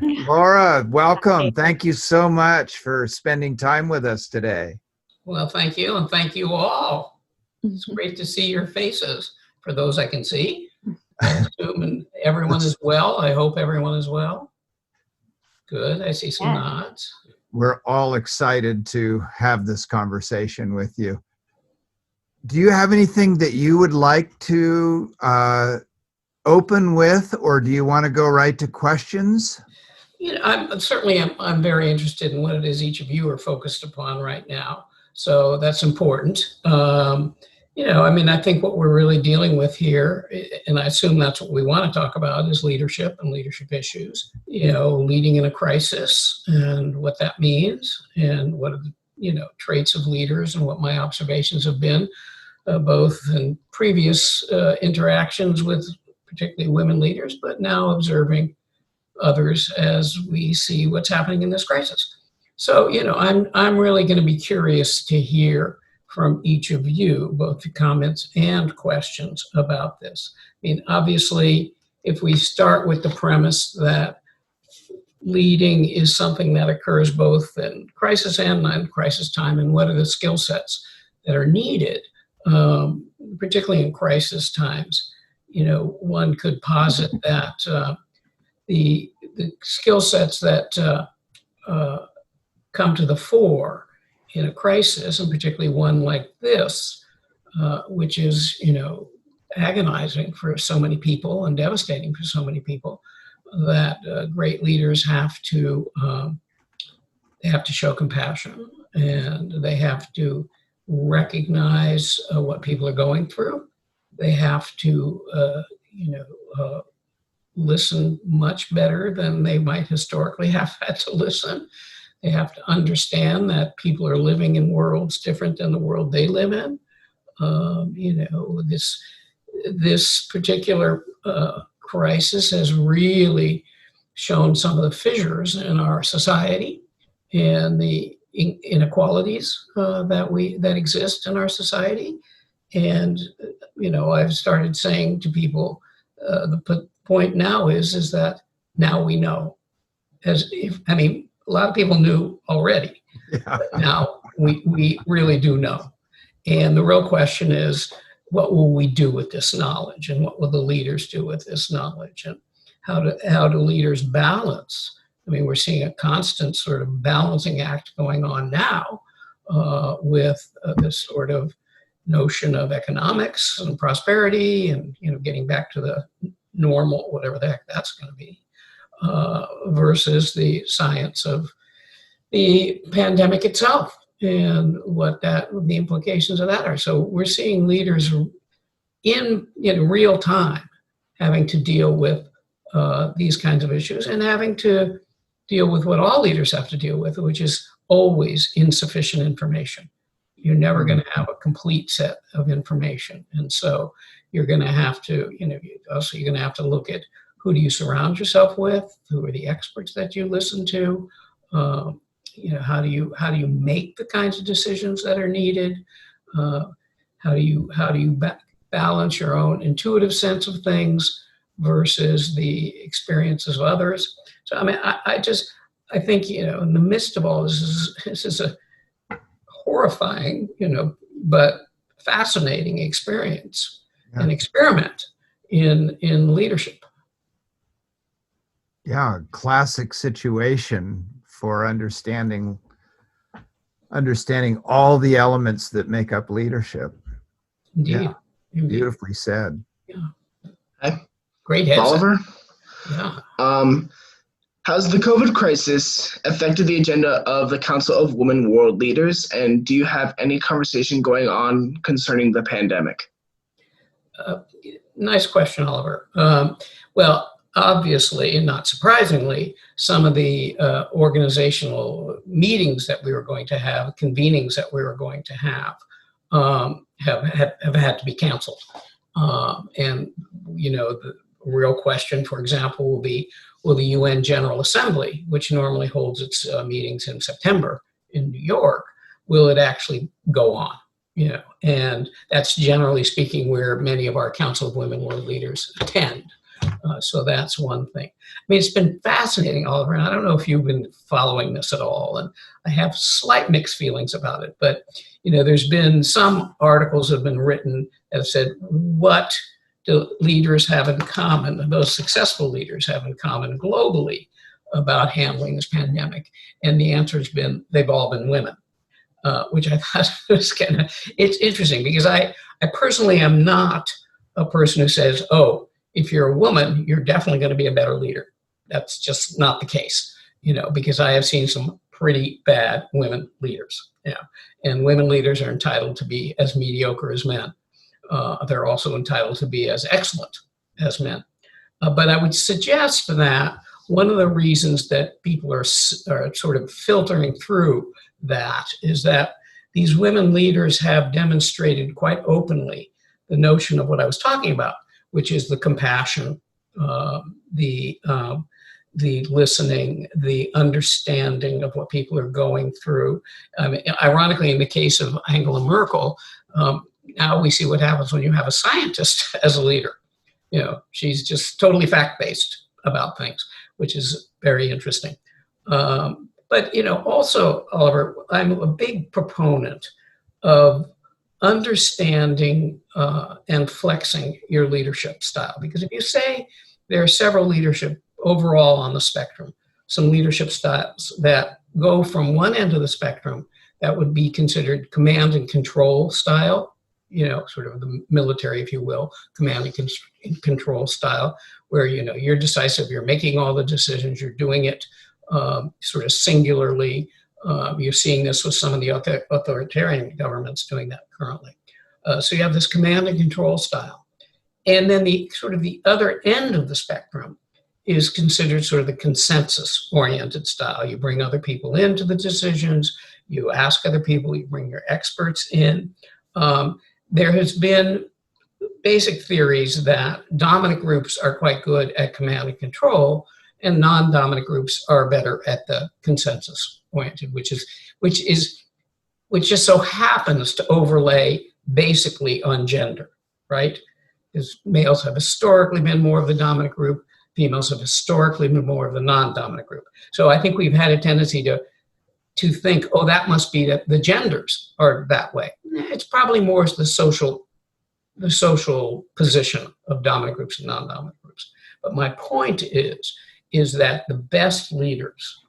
Laura, welcome. Thank you so much for spending time with us today. Well, thank you, and thank you all. It's great to see your faces, for those I can see. I assume everyone is well. I hope everyone is well. Good, I see some nods. We're all excited to have this conversation with you. Do you have anything that you would like to open with, or do you want to go right to questions? You know, I'm very interested in what it is each of you are focused upon right now. So that's important. You know, I mean, I think what we're really dealing with here, and I assume that's what we want to talk about, is leadership and leadership issues. You know, leading in a crisis and what that means, and what are the, traits of leaders, and what my observations have been, both in previous interactions with particularly women leaders, but now observing others as we see what's happening in this crisis. So, I'm really going to be curious to hear from each of you, both the comments and questions about this. I mean, obviously, if we start with the premise that leading is something that occurs both in crisis and non-crisis time, and what are the skill sets that are needed, particularly in crisis times, one could posit that the skill sets that come to the fore in a crisis, and particularly one like this, which is, agonizing for so many people and devastating for so many people, that great leaders have to show compassion, and they have to recognize what people are going through. They have to, listen much better than they might historically have had to listen. They have to understand that people are living in worlds different than the world they live in. This particular crisis has really shown some of the fissures in our society and the inequalities that exist in our society. And I've started saying to people, the point now is that now we know. A lot of people knew already. Yeah. But now we really do know. And the real question is, what will we do with this knowledge, and what will the leaders do with this knowledge, and how do leaders balance? I mean, we're seeing a constant sort of balancing act going on now with this sort of notion of economics and prosperity, and getting back to the normal, whatever the heck that's going to be, versus the science of the pandemic itself and what the implications of that are. So we're seeing leaders in real time having to deal with these kinds of issues, and having to deal with what all leaders have to deal with, which is always insufficient information. You're never going to have a complete set of information. And so you're going to have to, also you're going to have to look at, who do you surround yourself with? Who are the experts that you listen to? How do you make the kinds of decisions that are needed? How do you balance your own intuitive sense of things versus the experiences of others? So I mean, I think in the midst of all this is a horrifying, but fascinating experience, an experiment in leadership. Yeah, classic situation for understanding all the elements that make up leadership. Indeed. Yeah, Indeed. Beautifully said. Yeah. Hi. Great headset. Oliver? Yeah. Has the COVID crisis affected the agenda of the Council of Women World Leaders, and do you have any conversation going on concerning the pandemic? Nice question, Oliver. Well, obviously, and not surprisingly, some of the organizational meetings that we were going to have, convenings that we were going to have had to be canceled. And, the real question, for example, will be, will the UN General Assembly, which normally holds its meetings in September in New York, will it actually go on? And that's generally speaking where many of our Council of Women World Leaders attend. So that's one thing. I mean, it's been fascinating, Oliver, and I don't know if you've been following this at all, and I have slight mixed feelings about it, but, you know, there's been some articles that have been written that have said, what do leaders have in common, those successful leaders have in common globally about handling this pandemic? And the answer has been, they've all been women, which I thought was kind of, it's interesting because I personally am not a person who says, oh, if you're a woman, you're definitely going to be a better leader. That's just not the case, you know, because I have seen some pretty bad women leaders, yeah. And women leaders are entitled to be as mediocre as men. They're also entitled to be as excellent as men. But I would suggest that one of the reasons that people are sort of filtering through that is that these women leaders have demonstrated quite openly the notion of what I was talking about, which is the compassion, the listening, the understanding of what people are going through. I mean, ironically, in the case of Angela Merkel, now we see what happens when you have a scientist as a leader. You know, she's just totally fact-based about things, which is very interesting. But, you know, also, Oliver, I'm a big proponent of understanding and flexing your leadership style. Because if you say there are several leadership overall on the spectrum, some leadership styles that go from one end of the spectrum that would be considered command and control style, you know, sort of the military, if you will, command and control style, where, you know, you're decisive, you're making all the decisions, you're doing it sort of singularly. You're seeing this with some of the authoritarian governments doing that currently. So you have this command and control style. And then the sort of the other end of the spectrum is considered sort of the consensus-oriented style. You bring other people into the decisions, you ask other people, you bring your experts in. There has been basic theories that dominant groups are quite good at command and control, and non-dominant groups are better at the consensus-oriented, which just so happens to overlay basically on gender, right? Because males have historically been more of the dominant group, females have historically been more of the non-dominant group. So I think we've had a tendency to think, oh, that must be that the genders are that way. It's probably more the social position of dominant groups and non-dominant groups. But my point is that the best leaders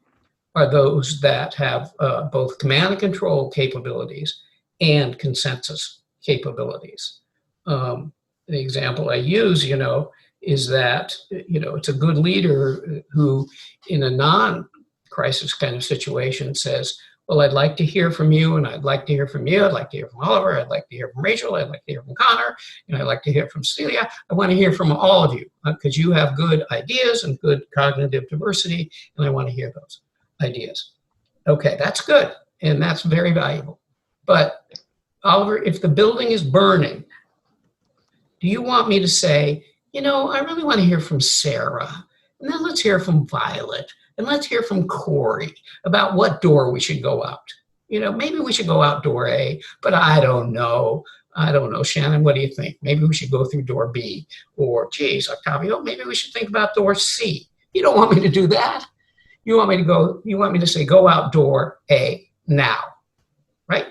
are those that have both command and control capabilities and consensus capabilities. The example I use, you know, is that, you know, it's a good leader who in a non-crisis kind of situation says, well, I'd like to hear from you, and I'd like to hear from you, I'd like to hear from Oliver, I'd like to hear from Rachel, I'd like to hear from Connor, and I'd like to hear from Celia. I want to hear from all of you because you have good ideas and good cognitive diversity, and I want to hear those ideas. Okay, that's good, and that's very valuable. But Oliver, if the building is burning, do you want me to say, you know, I really want to hear from Sarah, and then let's hear from Violet, and let's hear from Corey about what door we should go out. You know, maybe we should go out door A, but I don't know. I don't know, Shannon, what do you think? Maybe we should go through door B. Or, geez, Octavio, maybe we should think about door C. You don't want me to do that. You want me to say, go out door A now, right?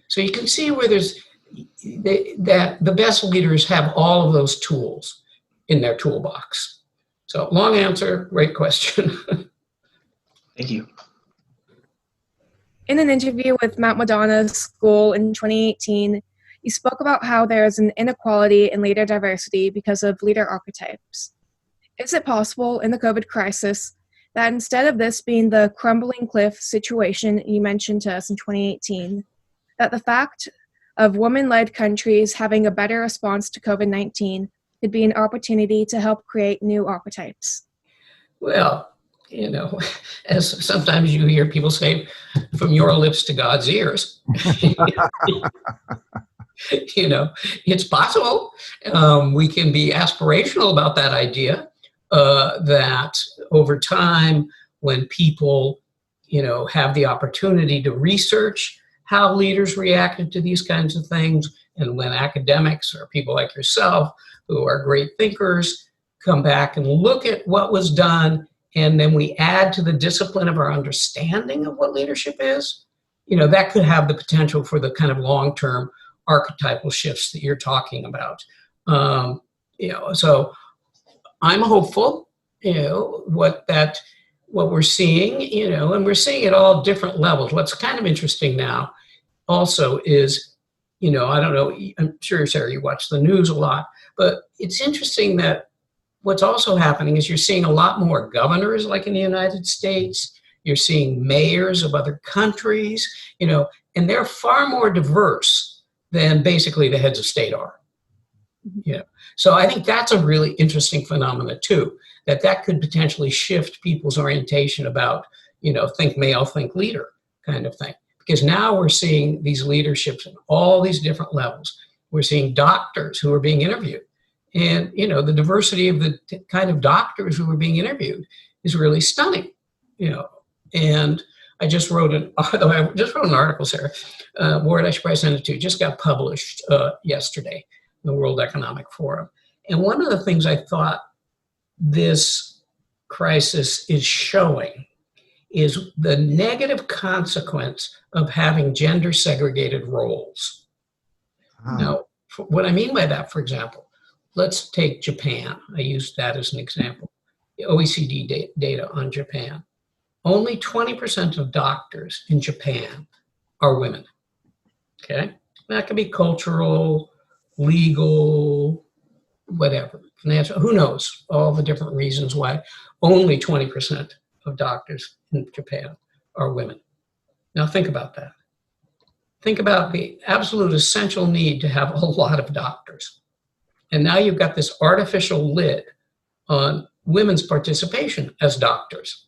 So you can see where that the best leaders have all of those tools in their toolbox. So long answer, great question. Thank you. In an interview with Mount Madonna School in 2018, you spoke about how there is an inequality in leader diversity because of leader archetypes. Is it possible in the COVID crisis that instead of this being the crumbling cliff situation you mentioned to us in 2018, that the fact of women-led countries having a better response to COVID-19 could be an opportunity to help create new archetypes? Well, you know, as sometimes you hear people say, from your lips to God's ears, you know, it's possible. We can be aspirational about that idea that over time, when people, you know, have the opportunity to research how leaders reacted to these kinds of things, and when academics or people like yourself who are great thinkers come back and look at what was done, and then we add to the discipline of our understanding of what leadership is, that could have the potential for the kind of long-term archetypal shifts that you're talking about. So I'm hopeful, what we're seeing, and we're seeing at all different levels. What's kind of interesting now also is, I don't know, I'm sure, Sarah, you watch the news a lot, but it's interesting that what's also happening is you're seeing a lot more governors, like in the United States. You're seeing mayors of other countries, and they're far more diverse than basically the heads of state are. So I think that's a really interesting phenomenon too, that could potentially shift people's orientation about, think male, think leader kind of thing. Because now we're seeing these leaderships in all these different levels. We're seeing doctors who are being interviewed. And, the diversity of the kind of doctors who are being interviewed is really stunning, And I just wrote an article, Sarah, Ward, I should probably send it to you, just got published yesterday in the World Economic Forum. And one of the things I thought this crisis is showing is the negative consequence of having gender segregated roles. Now, what I mean by that, for example, let's take Japan. I used that as an example. The OECD data on Japan. Only 20% of doctors in Japan are women. Okay? That could be cultural, legal, whatever, financial, who knows, all the different reasons why only 20% of doctors in Japan are women. Now think about that. Think about the absolute essential need to have a lot of doctors. And now you've got this artificial lid on women's participation as doctors.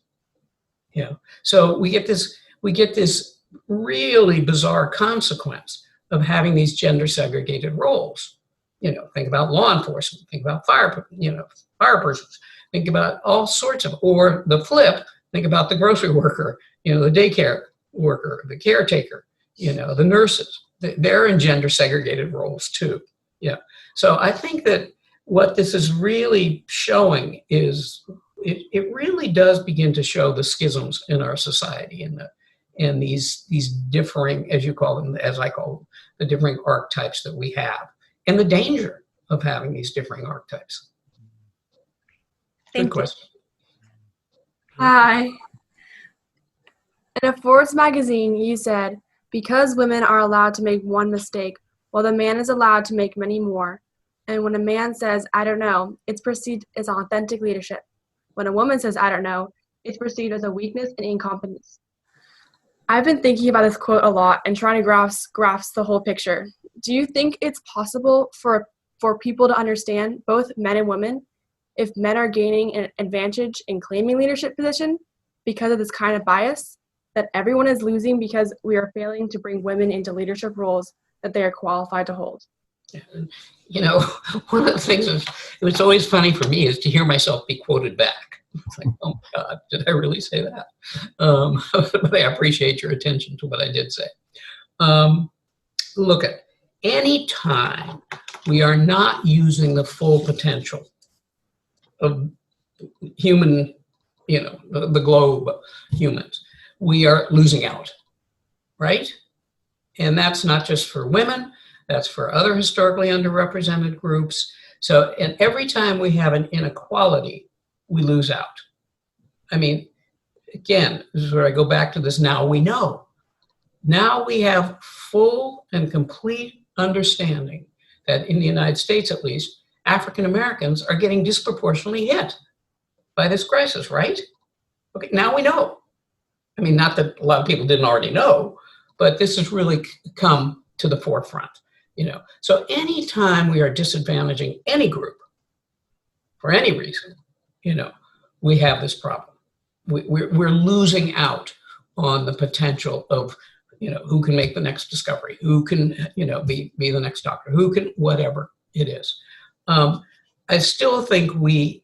So we get this really bizarre consequence of having these gender segregated roles. Think about law enforcement, think about firepersons, think about all sorts of, or the flip, think about the grocery worker, the daycare worker, the caretaker, the nurses. They're in gender segregated roles too. So I think that what this is really showing is it really does begin to show the schisms in our society and these differing, as you call them, as I call them, the differing archetypes that we have, and the danger of having these differing archetypes. Good question. Hi. In a Forbes magazine, you said, because women are allowed to make one mistake, while the man is allowed to make many more. And when a man says, I don't know, it's perceived as authentic leadership. When a woman says, I don't know, it's perceived as a weakness and incompetence. I've been thinking about this quote a lot and trying to grasp the whole picture. Do you think it's possible for people to understand, both men and women, if men are gaining an advantage in claiming leadership position because of this kind of bias, that everyone is losing because we are failing to bring women into leadership roles that they are qualified to hold? One of the things it was always funny for me is to hear myself be quoted back. It's like, oh my God, did I really say that? But I appreciate your attention to what I did say. Look, at any time we are not using the full potential of human, the globe, humans, we are losing out, right? And that's not just for women, that's for other historically underrepresented groups. So, and every time we have an inequality, we lose out. I mean, again, this is where I go back to this now we know. Now we have full and complete understanding that in the United States, at least, African Americans are getting disproportionately hit by this crisis, right? Okay, now we know. I mean, not that a lot of people didn't already know, but this has really come to the forefront. So anytime we are disadvantaging any group for any reason, we have this problem. We're losing out on the potential of, who can make the next discovery, who can, be the next doctor, who can, whatever it is. I still think we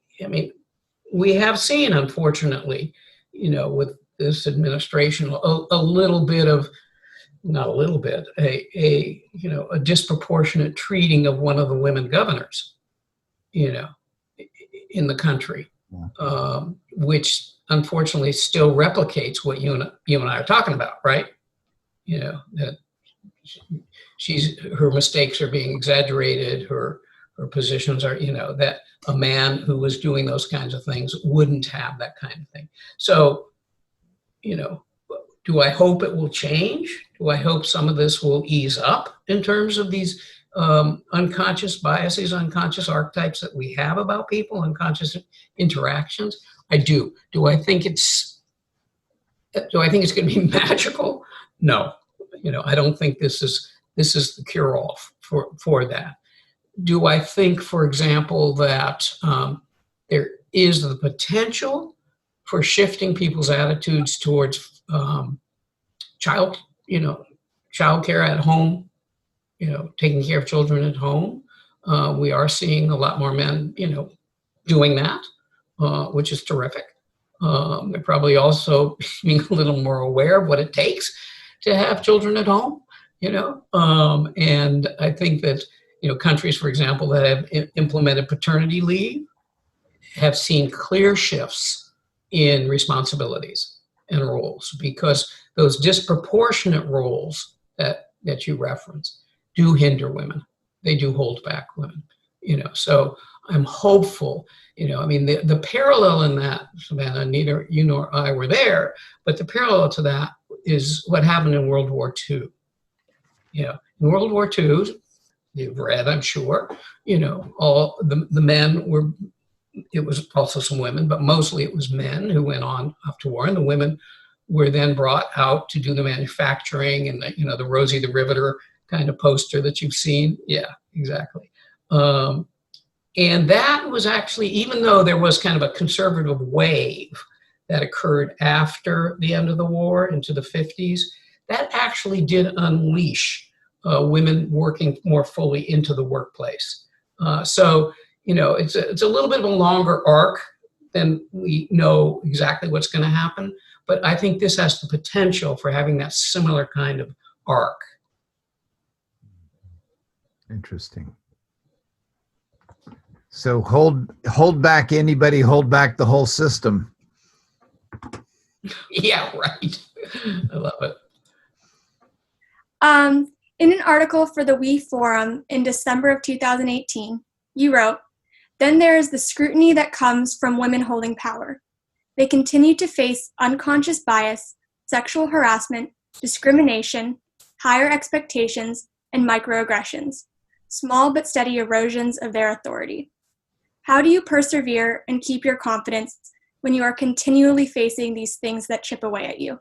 have seen, unfortunately, with this administration, a little bit of, not a little bit, a disproportionate treating of one of the women governors. in the country, Yeah. which unfortunately still replicates what you and I are talking about, right? You know, that her mistakes are being exaggerated, her positions are, you know, that a man who was doing those kinds of things wouldn't have that kind of thing. So, you know, do I hope it will change? Do I hope some of this will ease up in terms of these unconscious biases, unconscious archetypes that we have about people, unconscious interactions? I do. Do I think it's going to be magical? No. You know, I don't think this is the cure-all for that. Do I think, for example, that there is the potential for shifting people's attitudes towards childcare at home, you know, taking care of children at home? We are seeing a lot more men, you know, doing that, which is terrific. They're probably also being a little more aware of what it takes to have children at home, you know. And I think that, you know, countries, for example, that have implemented paternity leave have seen clear shifts in responsibilities and roles, because those disproportionate roles that you reference do hinder women. They do hold back women, you know. So I'm hopeful, you know, I mean, the parallel in that, Savannah, neither you nor I were there, but the parallel to that is what happened in World War II. You know, in World War II, you've read, I'm sure, you know, all the men were, it was also some women, but mostly it was men who went on off to war, and the women were then brought out to do the manufacturing and the, you know, the Rosie the Riveter kind of poster that you've seen. Yeah, exactly. And that was actually, even though there was kind of a conservative wave that occurred after the end of the war into the 50s, that actually did unleash women working more fully into the workplace. So, you know, it's a little bit of a longer arc than we know exactly what's going to happen, but I think this has the potential for having that similar kind of arc. Interesting. So hold back anybody, hold back the whole system. Yeah, right. I love it. In an article for the We Forum in December of 2018, you wrote, "Then there is the scrutiny that comes from women holding power. They continue to face unconscious bias, sexual harassment, discrimination, higher expectations, and microaggressions, small but steady erosions of their authority. How do you persevere and keep your confidence when you are continually facing these things that chip away at you?"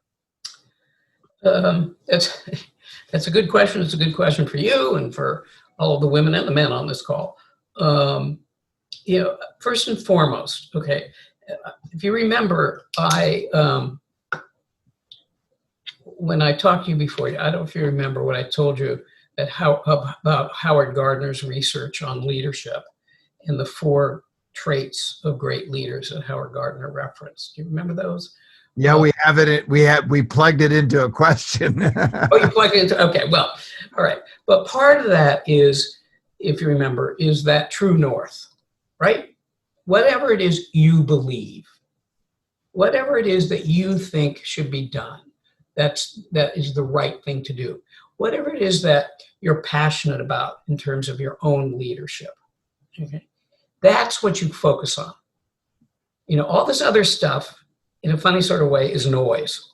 That's a good question. It's a good question for you and for all of the women and the men on this call. You know, first and foremost, okay, if you remember, when I talked to you before, I don't know if you remember what I told you about Howard Gardner's research on leadership and the 4 traits of great leaders that Howard Gardner referenced. Do you remember those? Yeah, we have it. We plugged it into a question. Oh, you plugged it into, okay, well, all right. But part of that is, if you remember, is that true north, right? Whatever it is you believe, whatever it is that you think should be done, that is the right thing to do. Whatever it is that you're passionate about in terms of your own leadership, okay? That's what you focus on. You know, all this other stuff, in a funny sort of way, is noise.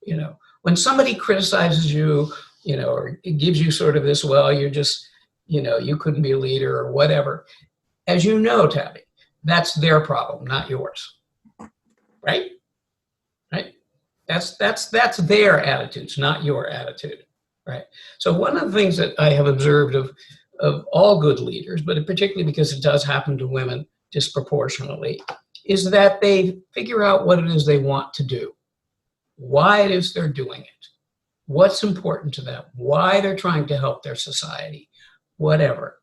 You know, when somebody criticizes you, you know, or it gives you sort of this, well, you're just, you know, you couldn't be a leader or whatever. As you know, Tabby, that's their problem, not yours. Right? Right? That's their attitudes, not your attitude. Right? So one of the things that I have observed of all good leaders, but particularly because it does happen to women disproportionately, is that they figure out what it is they want to do, why it is they're doing it, what's important to them, why they're trying to help their society, whatever.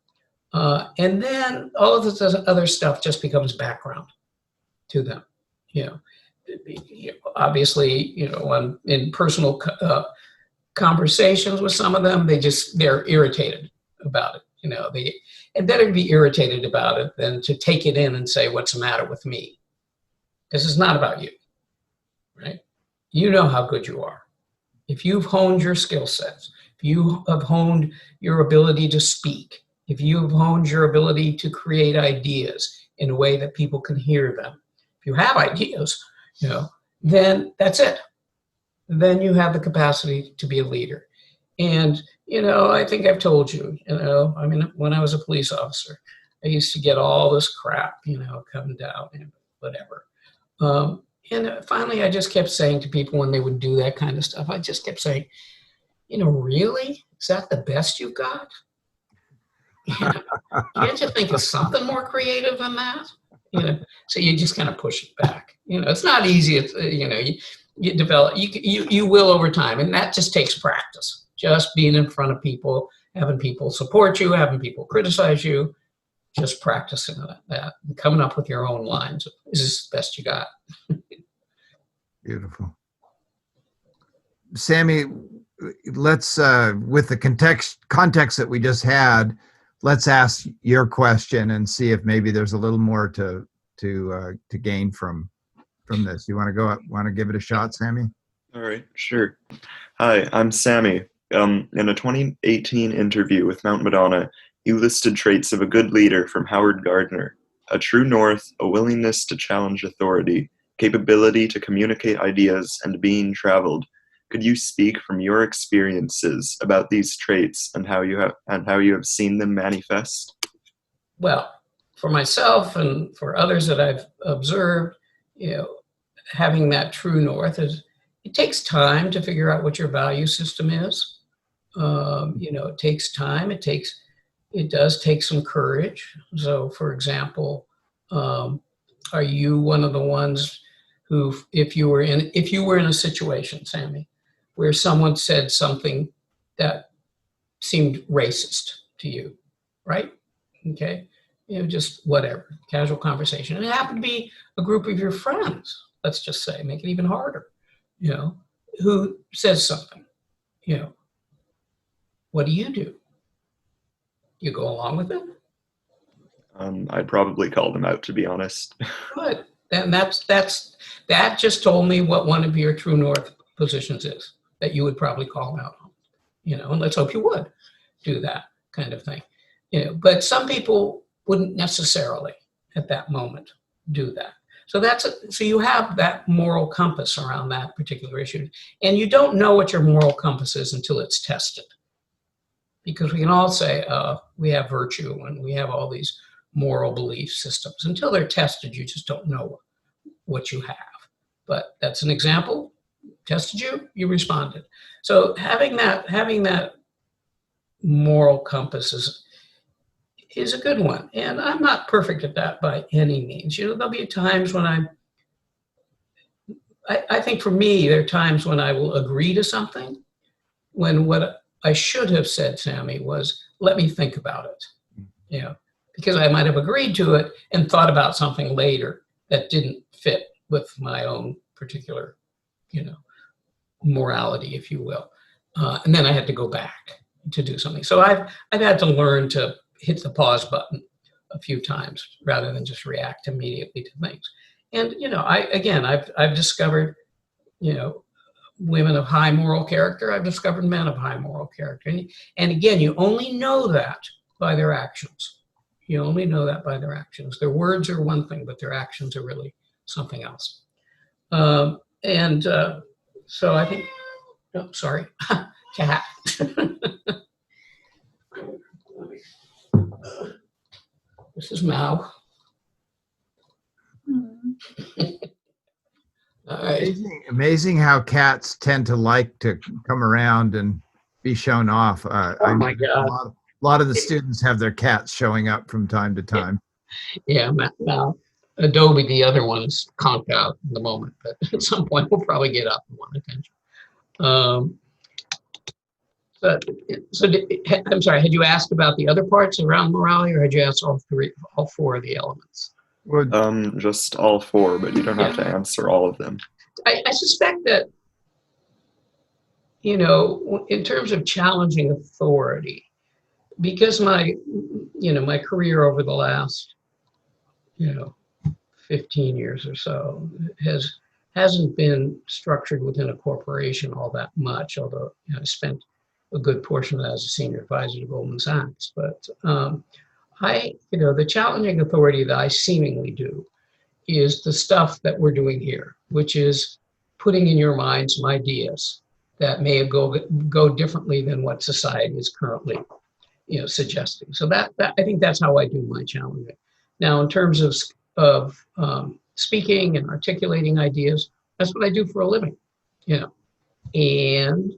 And then all of this other stuff just becomes background to them. You know, obviously, you know, in personal conversations with some of them, they're irritated about it. and better to be irritated about it than to take it in and say, what's the matter with me? Because it's not about you, right? You know how good you are. If you've honed your skill sets, if you have honed your ability to speak, if you have honed your ability to create ideas in a way that people can hear them, if you have ideas, then that's it. Then you have the capacity to be a leader. And, I think I've told you, when I was a police officer, I used to get all this crap, coming down and whatever. And finally, I just kept saying to people when they would do that kind of stuff, I just kept saying, really? Is that the best you got? Can't you think of something more creative than that? So you just kind of push it back. It's not easy. It's, you develop, you will over time, and that just takes practice. Just being in front of people, having people support you, having people criticize you, just practicing that, and coming up with your own lines. Is this the best you got? Beautiful. Sammy, let's, with the context that we just had, let's ask your question and see if maybe there's a little more to gain from this. You want to give it a shot, Sammy? All right, sure. Hi, I'm Sammy. In a 2018 interview with Mount Madonna, you listed traits of a good leader from Howard Gardner: a true north, a willingness to challenge authority, capability to communicate ideas, and being traveled. Could you speak from your experiences about these traits and how you have seen them manifest? Well, for myself and for others that I've observed, having that true north it takes time to figure out what your value system is. It takes time. It does take some courage. So, for example, are you one of the ones who, if you were in a situation, Sammy, where someone said something that seemed racist to you, right? Okay, just whatever, casual conversation, and it happened to be a group of your friends. Let's just say, make it even harder. Who says something? What do? You go along with it? I'd probably call them out, to be honest. Good. And that just told me what one of your true north positions is, that you would probably call them out on. And let's hope you would do that kind of thing. But some people wouldn't necessarily at that moment do that. So you have that moral compass around that particular issue. And you don't know what your moral compass is until it's tested. Because we can all say, we have virtue and we have all these moral belief systems. Until they're tested, you just don't know what you have. But that's an example. Tested you, you responded. So having that moral compass is a good one. And I'm not perfect at that by any means. There'll be times when I think for me, there are times when I will agree to something, when what I should have said, Sammy, was, let me think about it. Because I might have agreed to it and thought about something later that didn't fit with my own particular, morality, if you will. And then I had to go back to do something. So I've had to learn to hit the pause button a few times rather than just react immediately to things. And, I've discovered, women of high moral character. I've discovered men of high moral character. And again, you only know that by their actions. You only know that by their actions. Their words are one thing, but their actions are really something else. So I think, sorry, cat. This is Mao. All right. Amazing how cats tend to like to come around and be shown off. Oh my God. A lot of the students have their cats showing up from time to time. Yeah, Mao. Adobe, the other one's conked out at the moment, but at some point we'll probably get up and want attention. I'm sorry, had you asked about the other parts around morality, or had you asked all four of the elements? Well, just all four, but you don't have to answer all of them. I suspect that, in terms of challenging authority, because my career over the last, 15 years or so hasn't been structured within a corporation all that much, although I spent a good portion of that as a senior advisor to Goldman Sachs. But the challenging authority that I seemingly do is the stuff that we're doing here, which is putting in your mind some ideas that may go differently than what society is currently, suggesting. So that I think that's how I do my challenging. Now, in terms of speaking and articulating ideas, that's what I do for a living, And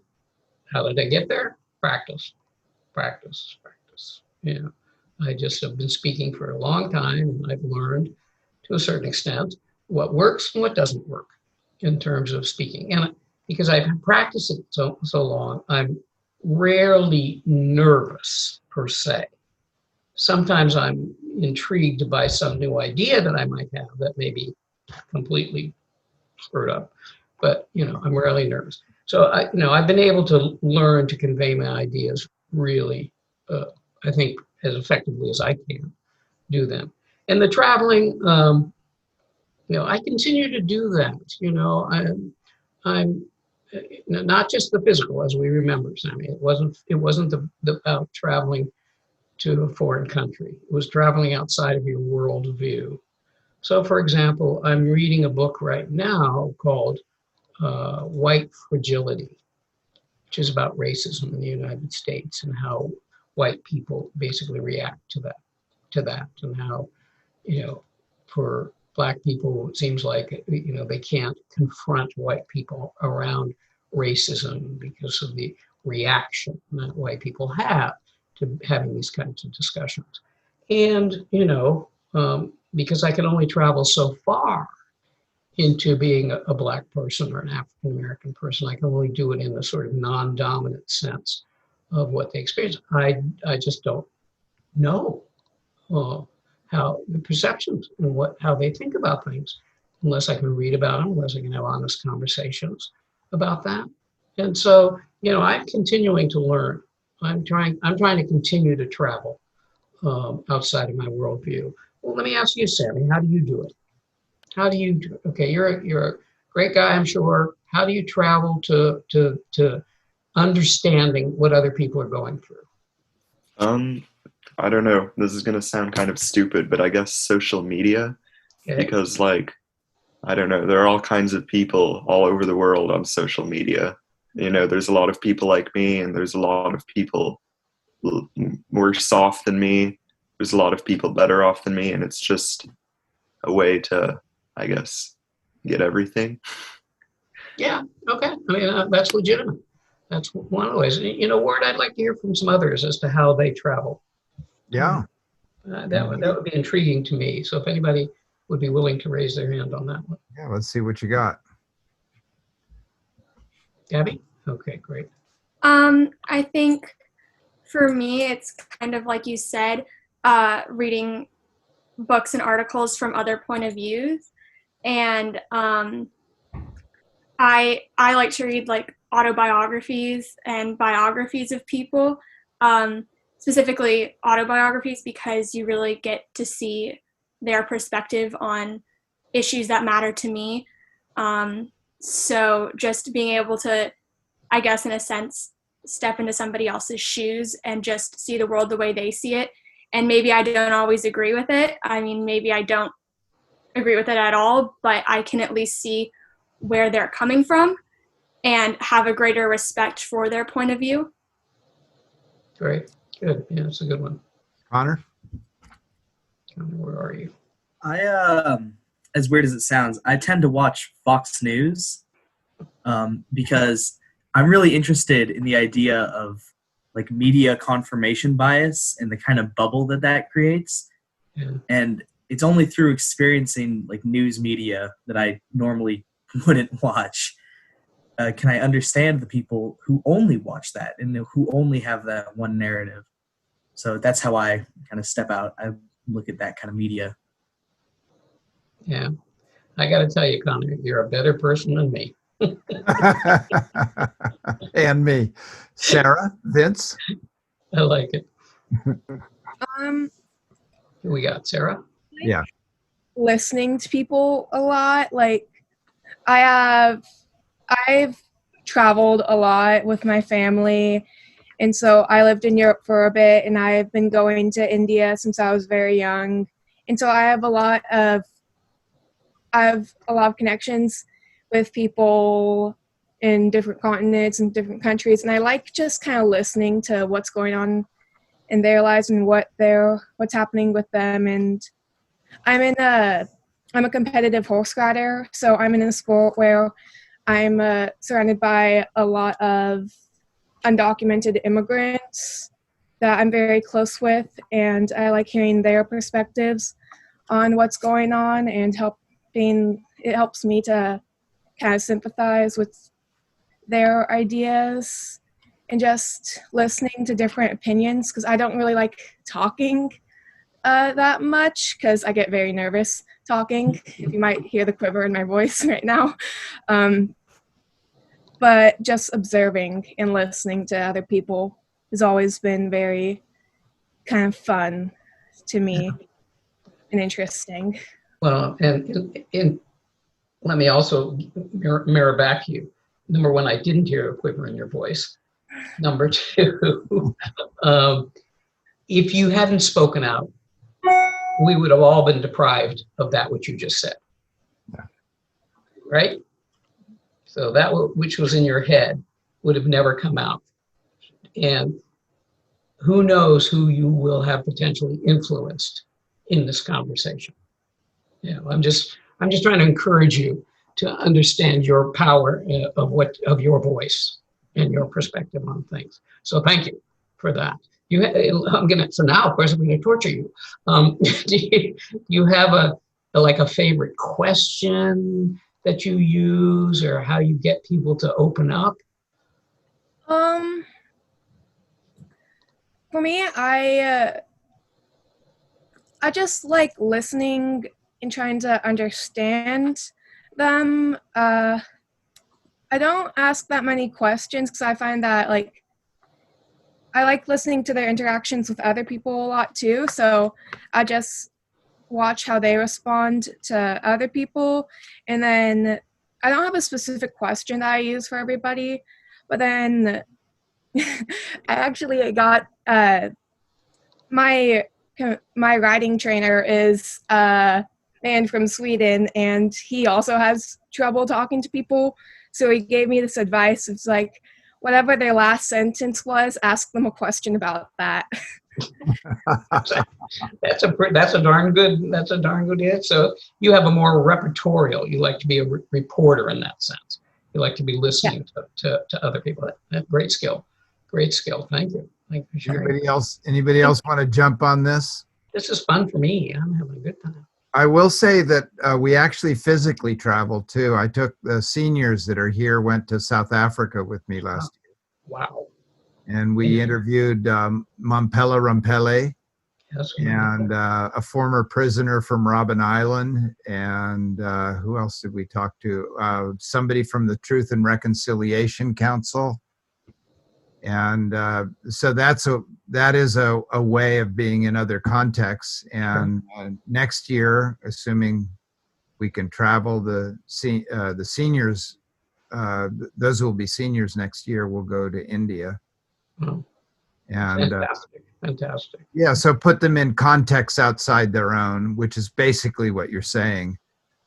how did I get there? Practice. I just have been speaking for a long time, and I've learned to a certain extent what works and what doesn't work in terms of speaking. And because I've practiced it so long, I'm rarely nervous per se. Sometimes I'm intrigued by some new idea that I might have that may be completely screwed up, but I'm rarely nervous. So I've been able to learn to convey my ideas really, I think, as effectively as I can do them. And the traveling, I continue to do that. I'm not just the physical, as we remember, Sammy. It wasn't about traveling to a foreign country. It was traveling outside of your worldview. So, for example, I'm reading a book right now called White Fragility, which is about racism in the United States and how white people basically react to that, and how, for Black people, it seems like, they can't confront white people around racism because of the reaction that white people have to having these kinds of discussions. And, because I can only travel so far into being a Black person or an African American person, I can only do it in a sort of non-dominant sense of what they experience. I just don't know how the perceptions and how they think about things, unless I can read about them, unless I can have honest conversations about that. And so, I'm continuing to learn. I'm trying to continue to travel outside of my worldview. Well, let me ask you, Sammy, how do you do it? How do you do it? Okay, you're a great guy, I'm sure. How do you travel to understanding what other people are going through? I don't know. This is going to sound kind of stupid, but I guess social media, Okay. because I don't know, there are all kinds of people all over the world on social media. There's a lot of people like me, and there's a lot of people worse off than me. There's a lot of people better off than me, and it's just a way to, I guess, get everything. Yeah, okay. I mean, that's legitimate. That's one of the ways. Ward, I'd like to hear from some others as to how they travel. Yeah. That would be intriguing to me. So if anybody would be willing to raise their hand on that one. Yeah, let's see what you got. Gabby? Okay, great. I think for me, it's kind of like you said, reading books and articles from other point of views. And I like to read like autobiographies and biographies of people, specifically autobiographies, because you really get to see their perspective on issues that matter to me. So just being able to, I guess, in a sense, step into somebody else's shoes and just see the world the way they see it. And maybe I don't always agree with it. I mean, maybe I don't agree with it at all, but I can at least see where they're coming from and have a greater respect for their point of view. Great. Good. Yeah, it's a good one. Connor? Connor, where are you? I, as weird as it sounds, I tend to watch Fox News because I'm really interested in the idea of like media confirmation bias and the kind of bubble that creates. Yeah. And it's only through experiencing like news media that I normally wouldn't watch. Can I understand the people who only watch that and who only have that one narrative? So that's how I kind of step out. I look at that kind of media. Yeah. I got to tell you, Connor, you're a better person than me. And me. Sarah? Vince? I like it. Who we got, Sarah? Yeah. Listening to people a lot. Like I've traveled a lot with my family, and so I lived in Europe for a bit, and I've been going to India since I was very young, and so I have a lot of connections with people in different continents and different countries, and I like just kind of listening to what's going on in their lives and what's happening with them. And I'm a competitive horse rider, so I'm in a sport where I'm surrounded by a lot of undocumented immigrants that I'm very close with, and I like hearing their perspectives on what's going on, and it helps me to kind of sympathize with their ideas and just listening to different opinions, because I don't really like talking that much because I get very nervous talking. You might hear the quiver in my voice right now. But just observing and listening to other people has always been very kind of fun to me and interesting. Well, and let me also mirror back you. Number one, I didn't hear a quiver in your voice. Number two, if you hadn't spoken out, we would have all been deprived of that which you just said. Yeah. Right? So that which was in your head would have never come out. And who knows who you will have potentially influenced in this conversation. Yeah, I'm just trying to encourage you to understand your power of your voice and your perspective on things. So thank you for that. So now, of course, I'm going to torture you. Do you have a favorite question that you use, or how you get people to open up? For me, I just like listening and trying to understand them. I don't ask that many questions because I find that I like listening to their interactions with other people a lot too. So I just watch how they respond to other people. And then I don't have a specific question that I use for everybody, but then I actually got my riding trainer is a man from Sweden, and he also has trouble talking to people. So he gave me this advice. It's like, whatever their last sentence was, ask them a question about that. That's a darn good hit. So you have a more repertorial. You like to be a reporter in that sense. You like to be listening to other people. That great skill. Thank you. Thank you for sharing. Anybody else want to jump on this? This is fun for me. I'm having a good time. I will say that we actually physically traveled too. I took the seniors that are here, went to South Africa with me last year. Wow. And we interviewed Mampela Rampele, yes, and a former prisoner from Robben Island. And who else did we talk to? Somebody from the Truth and Reconciliation Council. And so that is a way of being in other contexts. And next year, assuming we can travel, the seniors, those who will be seniors next year, will go to India. Oh. And fantastic. Yeah, so put them in contexts outside their own, which is basically what you're saying,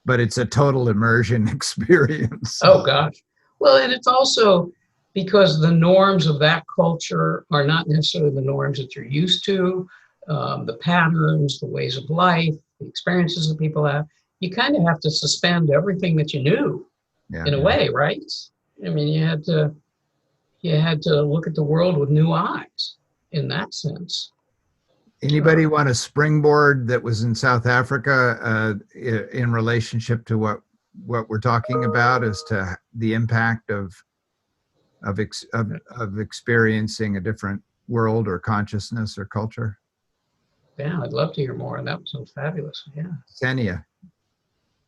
but it's a total immersion experience. Oh gosh. Well, and it's also because the norms of that culture are not necessarily the norms that you're used to, the patterns, the ways of life, the experiences that people have. You kind of have to suspend everything that you knew in a way, right? I mean, you had to look at the world with new eyes in that sense. Anybody want a springboard that was in South Africa in relationship to what we're talking about as to the impact of experiencing a different world or consciousness or culture? Yeah, I'd love to hear more. That sounds fabulous. Yeah. Ksenia.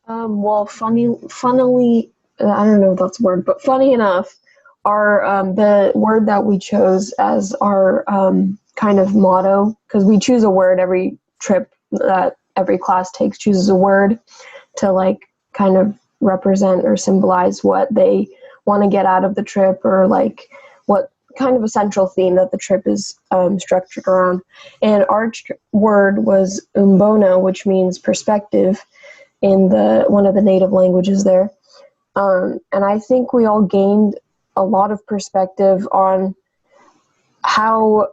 Well, funnily, I don't know if that's a word, but funny enough, our the word that we chose as our kind of motto, because we choose a word every trip that every class takes, chooses a word to like kind of represent or symbolize what they want to get out of the trip, or like what kind of a central theme that the trip is structured around. And our word was umbono, which means perspective in one of the native languages there. And I think we all gained a lot of perspective on how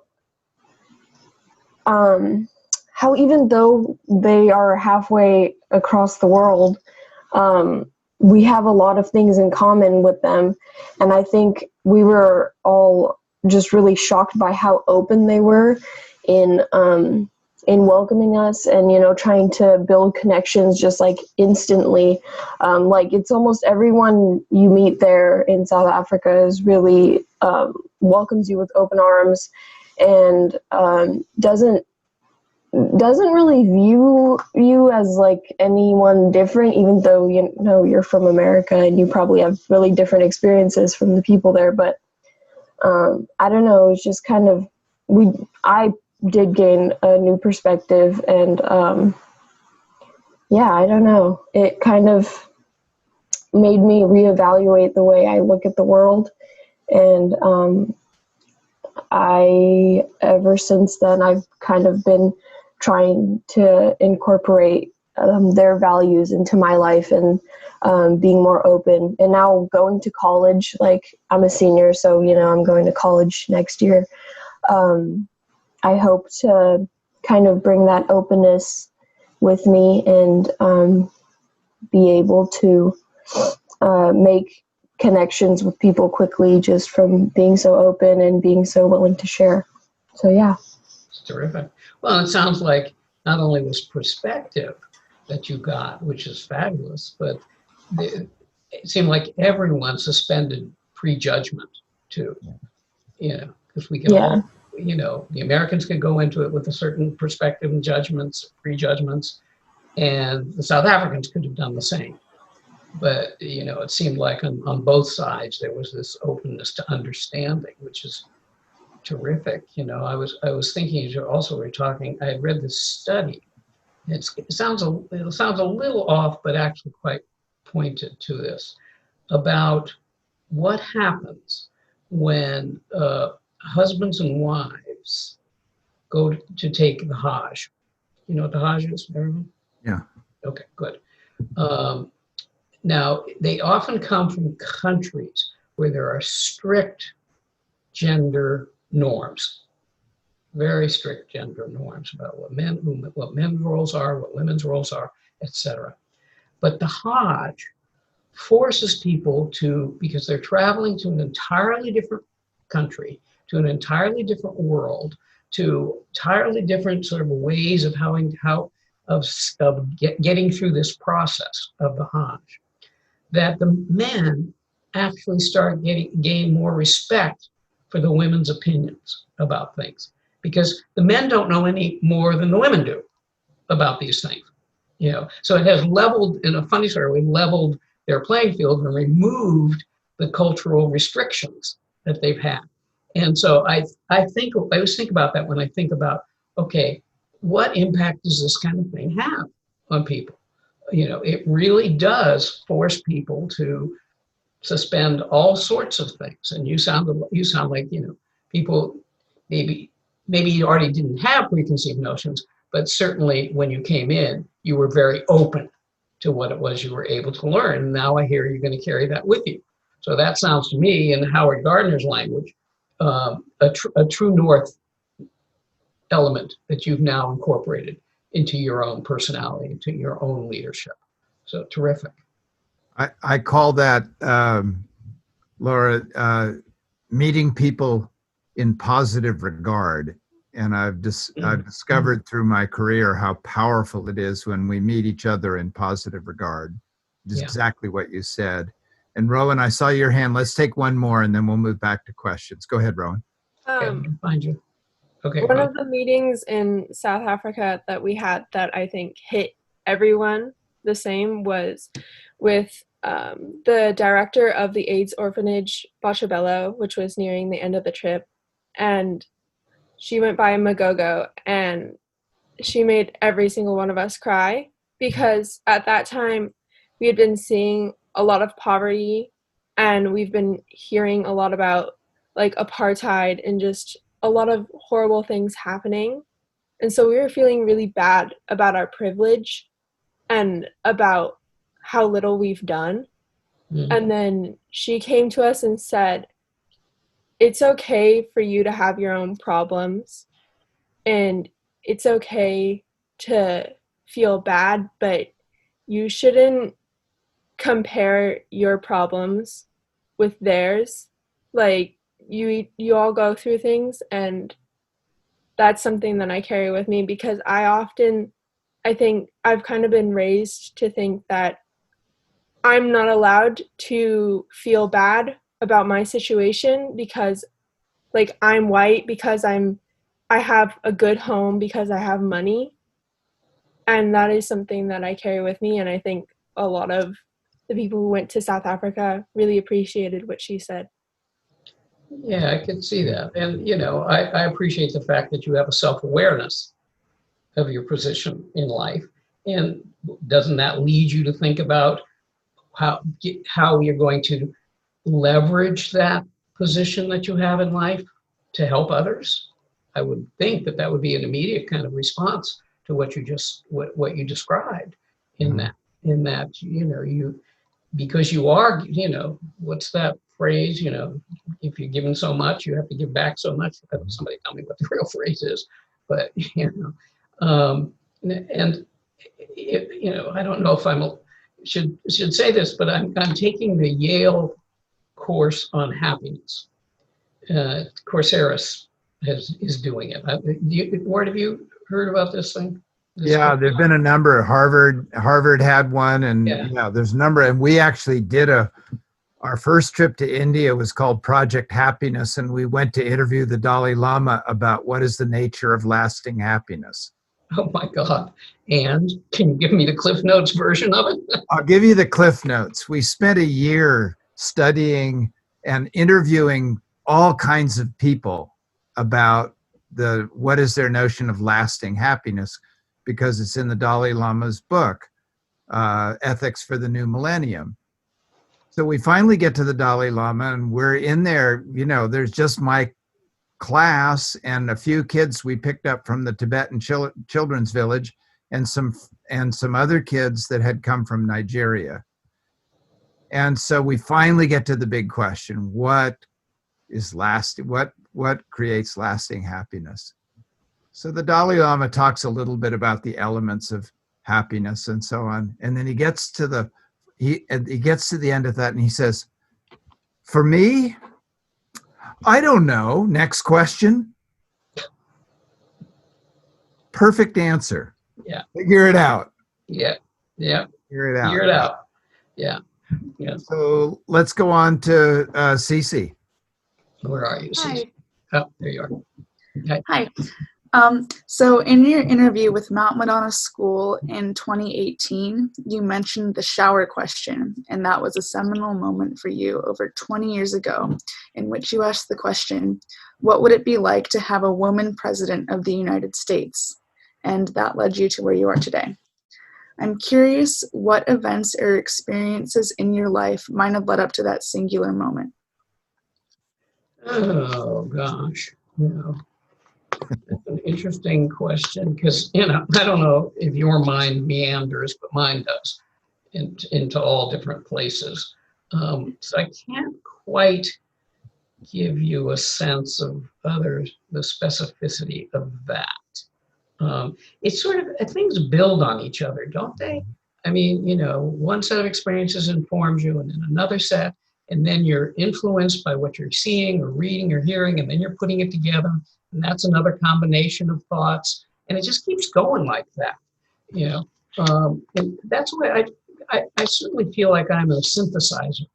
even though they are halfway across the world, we have a lot of things in common with them. And I think we were all just really shocked by how open they were in welcoming us, and, you know, trying to build connections just like instantly. Like it's almost everyone you meet there in South Africa is really welcomes you with open arms, and doesn't really view you as like anyone different, even though, you know, you're from America and you probably have really different experiences from the people there. But I don't know, it's just kind of, I did gain a new perspective, and yeah, I don't know, it kind of made me reevaluate the way I look at the world. And ever since then, I've kind of been trying to incorporate their values into my life, and being more open. And now going to college, like I'm a senior, so, you know, I'm going to college next year. I hope to kind of bring that openness with me, and be able to make connections with people quickly just from being so open and being so willing to share. So yeah. It's terrific. Well, it sounds like not only was perspective that you got, which is fabulous, but it seemed like everyone suspended prejudgment too. You know, because we can all, you know, the Americans can go into it with a certain perspective and judgments, prejudgments, and the South Africans could have done the same. But, you know, it seemed like on both sides there was this openness to understanding, which is terrific. You know, I was thinking, as you also were talking, I had read this study. It sounds a little off, but actually quite pointed to this, about what happens when husbands and wives go to take the Hajj. You know what the Hajj is, everyone? Yeah. Okay, good. Now, they often come from countries where there are strict gender norms, very strict gender norms about what men's roles are, what women's roles are, etc. But the Hajj forces people to, because they're traveling to an entirely different country, to an entirely different world, to entirely different sort of ways of getting through this process of the Hajj, that the men actually start gain more respect for the women's opinions about things, because the men don't know any more than the women do about these things. You know, so it has leveled, in a funny sort of way, leveled their playing field and removed the cultural restrictions that they've had. And so I always think about that when I think about, okay, what impact does this kind of thing have on people? You know, it really does force people to suspend all sorts of things. And you sound like, you know, people maybe you already didn't have preconceived notions, but certainly when you came in, you were very open to what it was you were able to learn. And now I hear you're going to carry that with you. So that sounds to me, in Howard Gardner's language, a true north element that you've now incorporated into your own personality, into your own leadership. So terrific. I call that, Laura, meeting people in positive regard. And I've discovered through my career how powerful it is when we meet each other in positive regard. Just exactly what you said. And Rowan, I saw your hand. Let's take one more and then we'll move back to questions. Go ahead, Rowan. Find you. Okay. One of the meetings in South Africa that we had that I think hit everyone the same was with the director of the AIDS orphanage, Botshabelo, which was nearing the end of the trip. And she went by Magogo, and she made every single one of us cry, because at that time we had been seeing a lot of poverty, and we've been hearing a lot about like apartheid and just a lot of horrible things happening. And so we were feeling really bad about our privilege and about how little we've done. Mhm. And then she came to us and said, it's okay for you to have your own problems, and it's okay to feel bad, but you shouldn't compare your problems with theirs. Like, you all go through things, and that's something that I carry with me, because I think I've kind of been raised to think that I'm not allowed to feel bad about my situation because, like, I'm white, because I have a good home, because I have money. And that is something that I carry with me, and I think a lot of the people who went to South Africa really appreciated what she said. Yeah, I can see that. And, you know, I appreciate the fact that you have a self-awareness of your position in life. And doesn't that lead you to think about how you're going to leverage that position that you have in life to help others? I would think that that would be an immediate kind of response to what you just what you described in that you know, you, because you are, you know, what's that phrase, you know, if you're given so much you have to give back so much. Somebody tell me what the real phrase is, but you know, and it, you know, I don't know if should say this, but I'm taking the Yale course on happiness. Coursera is doing it. Ward, have you heard about this thing? Yeah, there've been a number. Harvard had one, and yeah, there's a number. And we actually did our first trip to India was called Project Happiness, and we went to interview the Dalai Lama about what is the nature of lasting happiness. Oh my God. And can you give me the Cliff Notes version of it? I'll give you the Cliff Notes. We spent a year studying and interviewing all kinds of people about what is their notion of lasting happiness, because it's in the Dalai Lama's book, Ethics for the New Millennium. So we finally get to the Dalai Lama, and we're in there, you know, there's just my class and a few kids we picked up from the Tibetan children's village, and some other kids that had come from Nigeria. And so we finally get to the big question: what is lasting? What creates lasting happiness? So the Dalai Lama talks a little bit about the elements of happiness and so on, and then he gets to the end of that, and he says, "For me, I don't know. Next question." Perfect answer. Yeah. Figure it out. Yeah. Yeah. Figure it out. Figure it out. Yeah. Yeah. So let's go on to Cece. Where are you, Hi. Cece? Oh, there you are. Okay. Hi. So in your interview with Mount Madonna School in 2018, you mentioned the shower question, and that was a seminal moment for you over 20 years ago, in which you asked the question, what would it be like to have a woman president of the United States? And that led you to where you are today. I'm curious what events or experiences in your life might have led up to that singular moment. Oh, gosh. You know, that's an interesting question, because, you know, I don't know if your mind meanders, but mine does into all different places. So I can't quite give you a sense of the specificity of that. It's sort of, things build on each other, don't they? I mean, you know, one set of experiences informs you, and then another set, and then you're influenced by what you're seeing or reading or hearing, and then you're putting it together, and that's another combination of thoughts, and it just keeps going like that, you know. And that's why I certainly feel like I'm a synthesizer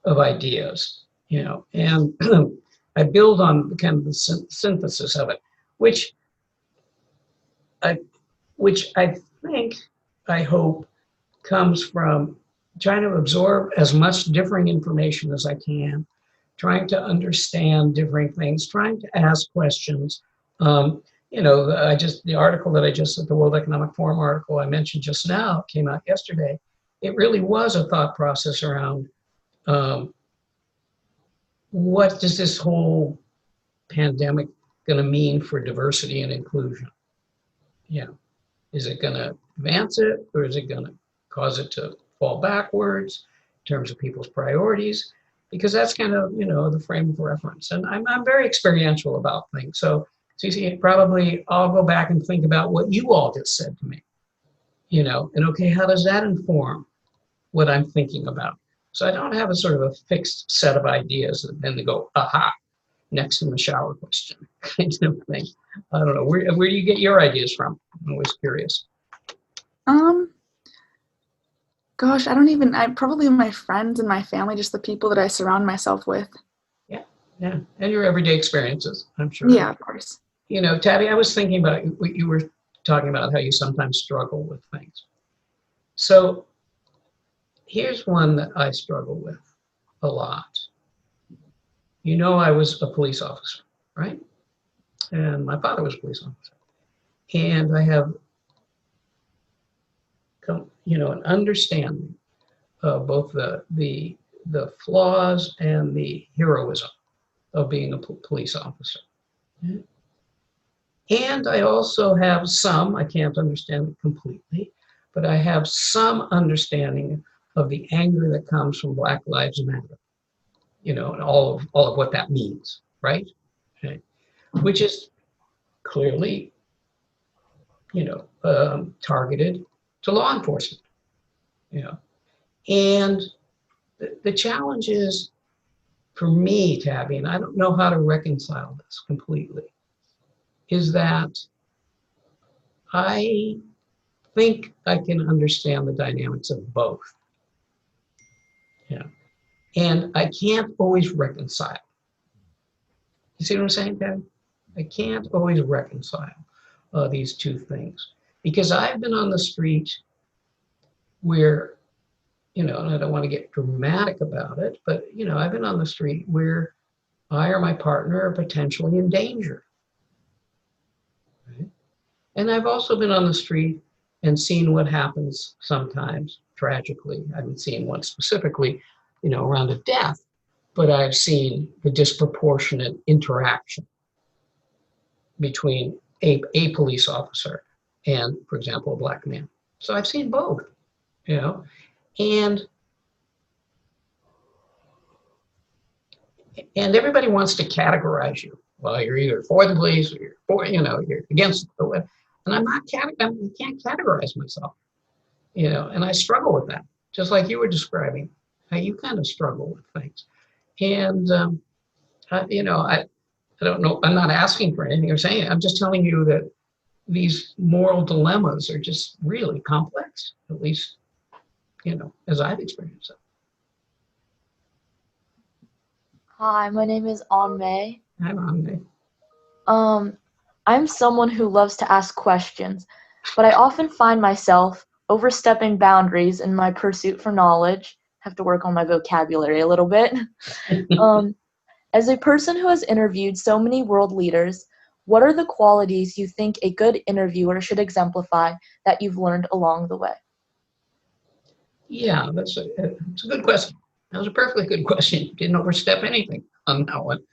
of ideas, you know, and I build on kind of the synthesis of it, which I think, I hope, comes from trying to absorb as much differing information as I can, trying to understand differing things, trying to ask questions, The article that the World Economic Forum article I mentioned just now came out yesterday. It really was a thought process around what does this whole pandemic going to mean for diversity and inclusion? Yeah. Is it going to advance it, or is it going to cause it to fall backwards in terms of people's priorities? Because that's kind of, the frame of reference. And I'm very experiential about things. So, Cece, probably I'll go back and think about what you all just said to me, and okay, how does that inform what I'm thinking about? So I don't have a sort of a fixed set of ideas and then they go, aha, next in the shower question kind of thing. I don't know. Where do you get your ideas from? I'm always curious. Gosh, I probably my friends and my family, just the people that I surround myself with. Yeah. And your everyday experiences, I'm sure. Yeah, of course. Tabby, I was thinking about what you were talking about, how you sometimes struggle with things. So here's one that I struggle with a lot. I was a police officer, right? And my father was a police officer. And I have, an understanding of both the flaws and the heroism of being a police officer. And I also have I can't understand it completely, but I have some understanding of the anger that comes from Black Lives Matter, and all of what that means, right? Okay. Which is clearly, targeted to law enforcement, And the challenge is, for me, Tabby, and I don't know how to reconcile this completely, is that I think I can understand the dynamics of both. And I can't always reconcile. You see what I'm saying, Tabby? I can't always reconcile these two things, because I've been on the street where, and I don't want to get dramatic about it, but, I've been on the street where I or my partner are potentially in danger. Right? And I've also been on the street and seen what happens sometimes, tragically. I haven't seen one specifically, around a death, but I've seen the disproportionate interaction between a police officer and, for example, a Black man. So I've seen both, and everybody wants to categorize you. Well, you're either for the police or you're for, you're against the. And I can't categorize myself, and I struggle with that, just like you were describing how you kind of struggle with things. And, I don't know, I'm not asking for anything or saying, I'm just telling you that these moral dilemmas are just really complex, at least, as I've experienced it. Hi, my name is AnMei. Hi, AnMei. I'm someone who loves to ask questions, but I often find myself overstepping boundaries in my pursuit for knowledge. Have to work on my vocabulary a little bit. As a person who has interviewed so many world leaders, what are the qualities you think a good interviewer should exemplify that you've learned along the way? Yeah, it's a good question. That was a perfectly good question. Didn't overstep anything on that one.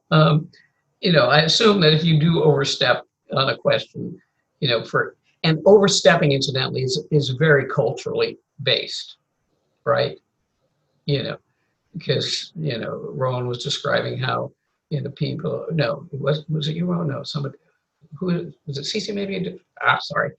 I assume that if you do overstep on a question, and overstepping, incidentally, is very culturally based, right? Because, Rowan was describing how, people, no, was it you, Rowan? No, somebody, who, was it Cece maybe? Sorry.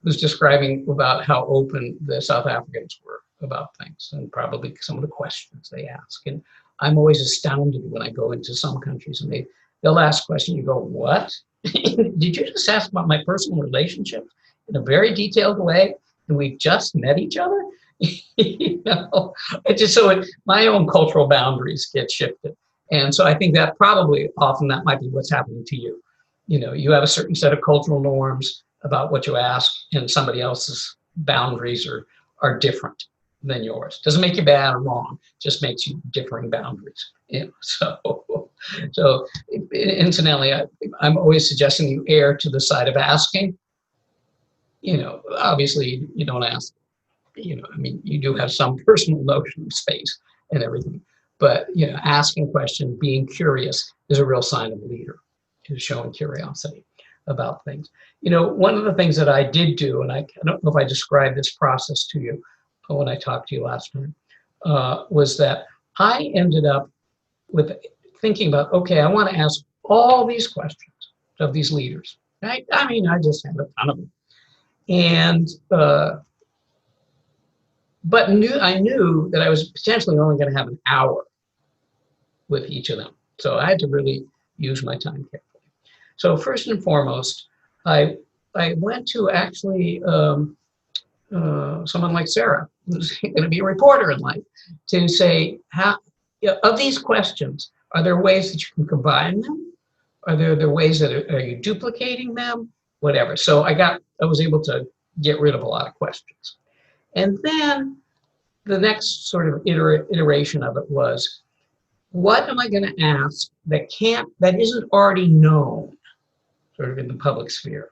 Was describing about how open the South Africans were about things and probably some of the questions they ask. And I'm always astounded when I go into some countries and they'll ask questions, you go, what? Did you just ask about my personal relationship in a very detailed way? And we've just met each other? It's just my own cultural boundaries get shifted. And so I think that probably often that might be what's happening to you. You have a certain set of cultural norms about what you ask, and somebody else's boundaries are different. than yours. Doesn't make you bad or wrong, just makes you differing boundaries. So incidentally, I'm always suggesting you err to the side of asking. Obviously you don't ask, I mean, you do have some personal notion of space and everything, but, asking questions, being curious is a real sign of a leader, is showing curiosity about things. One of the things that I did do, and I don't know if I described this process to you when I talked to you last time, was that I ended up with thinking about, okay, I want to ask all these questions of these leaders. Right? I mean, I just had a ton of them. And, but I knew that I was potentially only going to have an hour with each of them. So I had to really use my time carefully. So first and foremost, I went to actually someone like Sarah, who's going to be a reporter in life, to say, of these questions, are there ways that you can combine them? Are there ways that are you duplicating them? Whatever. So I was able to get rid of a lot of questions. And then the next sort of iteration of it was, what am I going to ask that isn't already known sort of in the public sphere?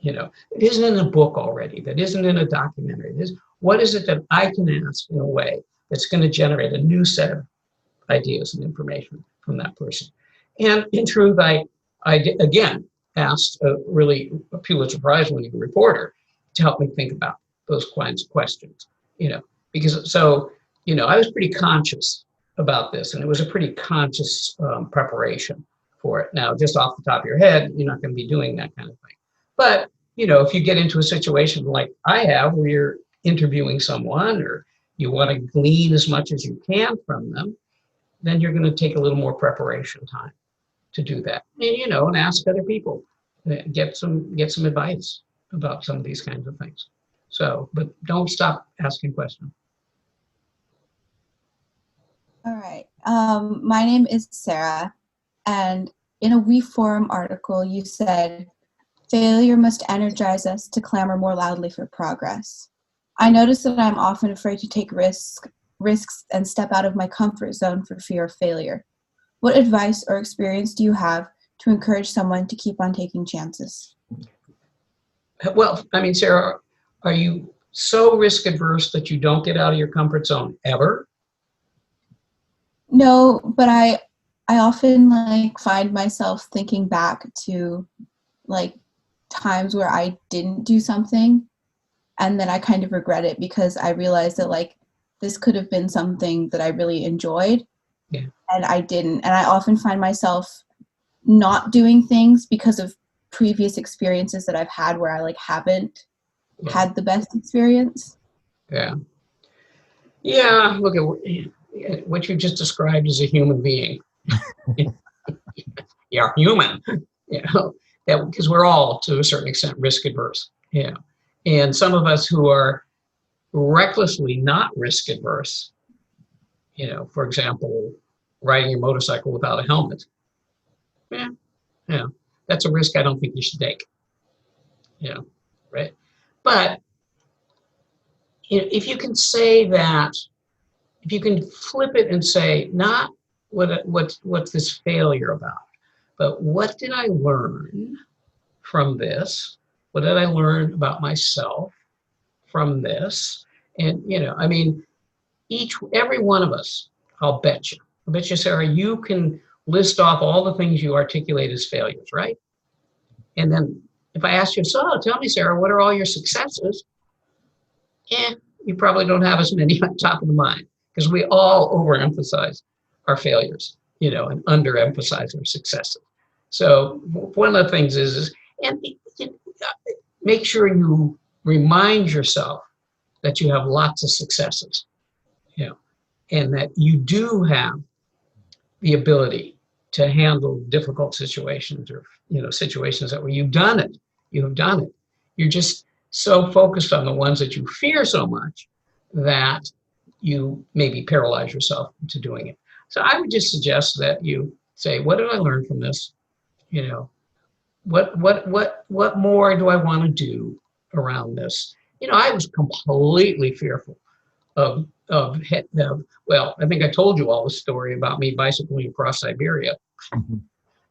It isn't in a book already, that isn't in a documentary. What is it that I can ask in a way that's going to generate a new set of ideas and information from that person? And in truth, I again asked a Pulitzer Prize winning reporter to help me think about those kinds of questions, because I was pretty conscious about this, and it was a pretty conscious preparation for it. Now, just off the top of your head, you're not going to be doing that kind of thing. But, if you get into a situation like I have, where you're interviewing someone or you want to glean as much as you can from them, then you're going to take a little more preparation time to do that. And, and ask other people, get some advice about some of these kinds of things. So, but don't stop asking questions. All right. My name is Sarah, and in a We Forum article, you said, failure must energize us to clamor more loudly for progress. I notice that I'm often afraid to take risks and step out of my comfort zone for fear of failure. What advice or experience do you have to encourage someone to keep on taking chances? Well, I mean, Sarah, are you so risk adverse that you don't get out of your comfort zone ever? No, but I often find myself thinking back to times where I didn't do something, and then I kind of regret it because I realized that this could have been something that I really enjoyed. Yeah. And I didn't. And I often find myself not doing things because of previous experiences that I've had where I haven't had the best experience. Yeah. Yeah. Look at what you just described as a human being. You're human. Because we're all to a certain extent risk adverse. Yeah. And some of us who are recklessly not risk adverse, for example, riding your motorcycle without a helmet. Yeah, that's a risk I don't think you should take. Right? But if you can say that, if you can flip it and say, not what's this failure about, but what did I learn from this? What did I learn about myself from this? And I mean, every one of us, I'll bet you, Sarah, you can list off all the things you articulate as failures, right? And then if I ask you, so tell me, Sarah, what are all your successes? You probably don't have as many on top of the mind, because we all overemphasize our failures, and underemphasize our successes. So one of the things is make sure you remind yourself that you have lots of successes, and that you do have the ability to handle difficult situations, or situations where you have done it. You're just so focused on the ones that you fear so much that you maybe paralyze yourself into doing it. So I would just suggest that you say, what did I learn from this? What more do I want to do around this? I was completely fearful well, I think I told you all the story about me bicycling across Siberia.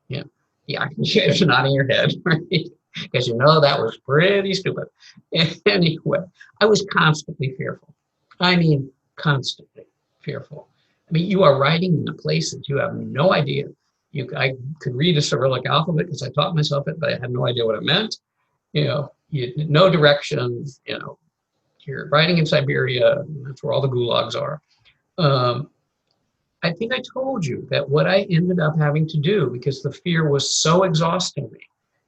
Yeah, yeah, you're nodding your head, right? Because you know that was pretty stupid. Anyway, I was constantly fearful. I mean, constantly fearful. I mean, you are writing in a place that you have no idea. I could read a Cyrillic alphabet because I taught myself it, but I had no idea what it meant. No directions. You're writing in Siberia. That's where all the gulags are. I think I told you that what I ended up having to do, because the fear was so exhausting me,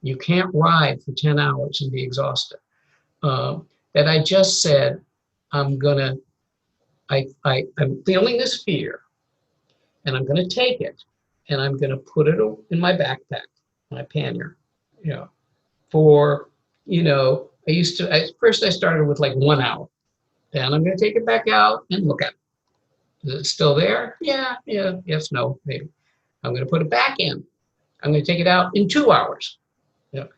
you can't ride for 10 hours and be exhausted, that I just said, I'm feeling this fear, and I'm going to take it, and I'm going to put it in my backpack, my pannier, first I started with like 1 hour. Then I'm going to take it back out and look at it. Is it still there? Yeah, yes, no, maybe. I'm going to put it back in. I'm going to take it out in 2 hours.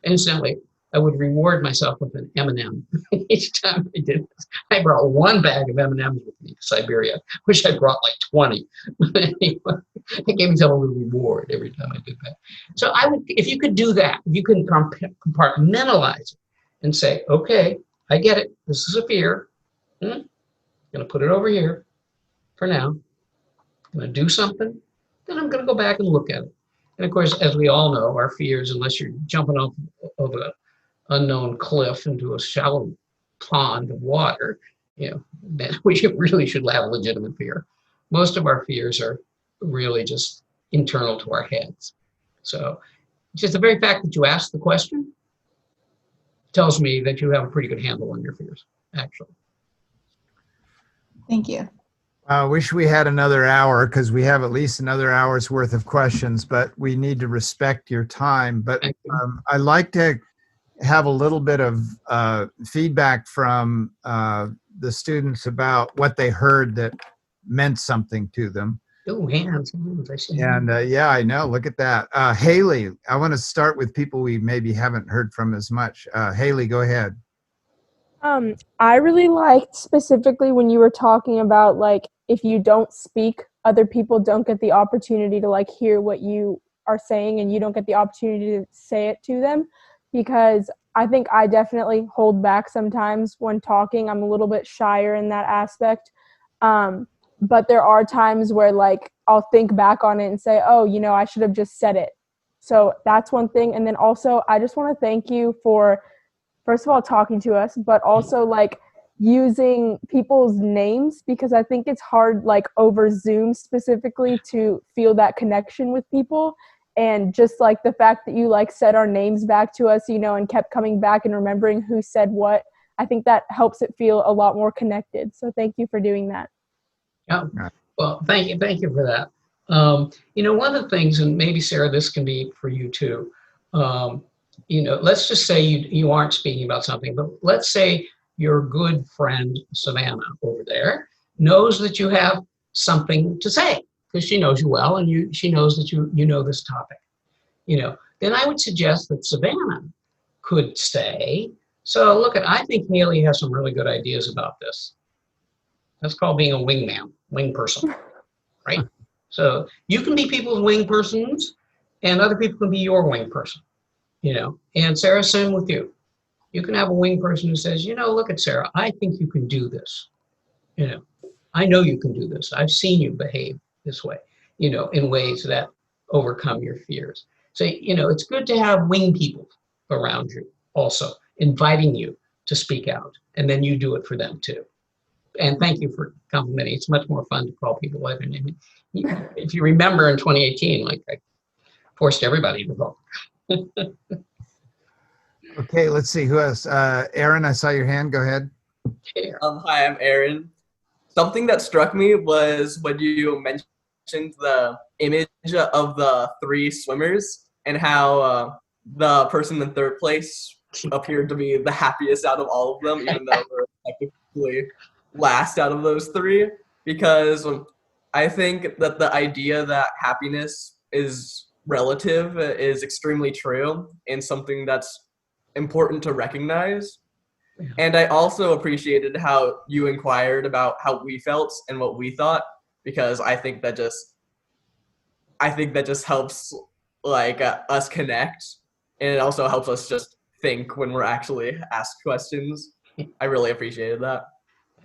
Instantly, I would reward myself with an M&M each time I did this. I brought 1 bag of M&Ms with me to Siberia. Wish I brought like 20. But anyway, I gave myself a little reward every time I did that. So if you could do that, if you could compartmentalize it and say, okay, I get it. This is a fear. I'm going to put it over here for now. I'm going to do something. Then I'm going to go back and look at it. And of course, as we all know, our fears, unless you're jumping off of an unknown cliff into a shallow pond of water, then we really should have legitimate fear. Most of our fears are really just internal to our heads. So just the very fact that you asked the question tells me that you have a pretty good handle on your fears, actually. Thank you. I wish we had another hour because we have at least another hour's worth of questions, but we need to respect your time. But I'd like to have a little bit of feedback from the students about what they heard that meant something to them. Oh, hands. I see. And yeah, I know. Look at that. Haley, I want to start with people we maybe haven't heard from as much. Haley, go ahead. I really liked specifically when you were talking about, like, if you don't speak, other people don't get the opportunity to, like, hear what you are saying, and you don't get the opportunity to say it to them, because I think I definitely hold back sometimes when talking. I'm a little bit shyer in that aspect. But there are times where, like, I'll think back on it and say, oh, I should have just said it. So that's one thing. And then also, I just want to thank you for, first of all, talking to us, but also, like, using people's names, because I think it's hard, like, over Zoom specifically, to feel that connection with people. And just, like, the fact that you, like, said our names back to us, and kept coming back and remembering who said what, I think that helps it feel a lot more connected. So thank you for doing that. Yeah. Well, thank you for that. One of the things, and maybe Sarah, this can be for you too. Let's just say you aren't speaking about something, but let's say your good friend Savannah over there knows that you have something to say because she knows you well, and she knows that you know this topic. Then I would suggest that Savannah could say, so look, I think Haley has some really good ideas about this. That's called being a wingman, wing person, right? So you can be people's wing persons, and other people can be your wing person, And Sarah, same with you. You can have a wing person who says, look at Sarah, I think you can do this. I know you can do this. I've seen you behave this way, in ways that overcome your fears. So, it's good to have wing people around you also, inviting you to speak out, and then you do it for them too. And thank you for complimenting. It's much more fun to call people by their name. If you remember in 2018, like, I forced everybody to vote. Okay, let's see who else. Aaron, I saw your hand. Go ahead. Hi, I'm Aaron. Something that struck me was when you mentioned the image of the 3 swimmers and how the person in 3rd place appeared to be the happiest out of all of them, even though we're technically last out of those 3, because I think that the idea that happiness is relative is extremely true and something that's important to recognize. And I also appreciated how you inquired about how we felt and what we thought, because I think that just helps like us connect, and it also helps us just think when we're actually asked questions. I really appreciated that.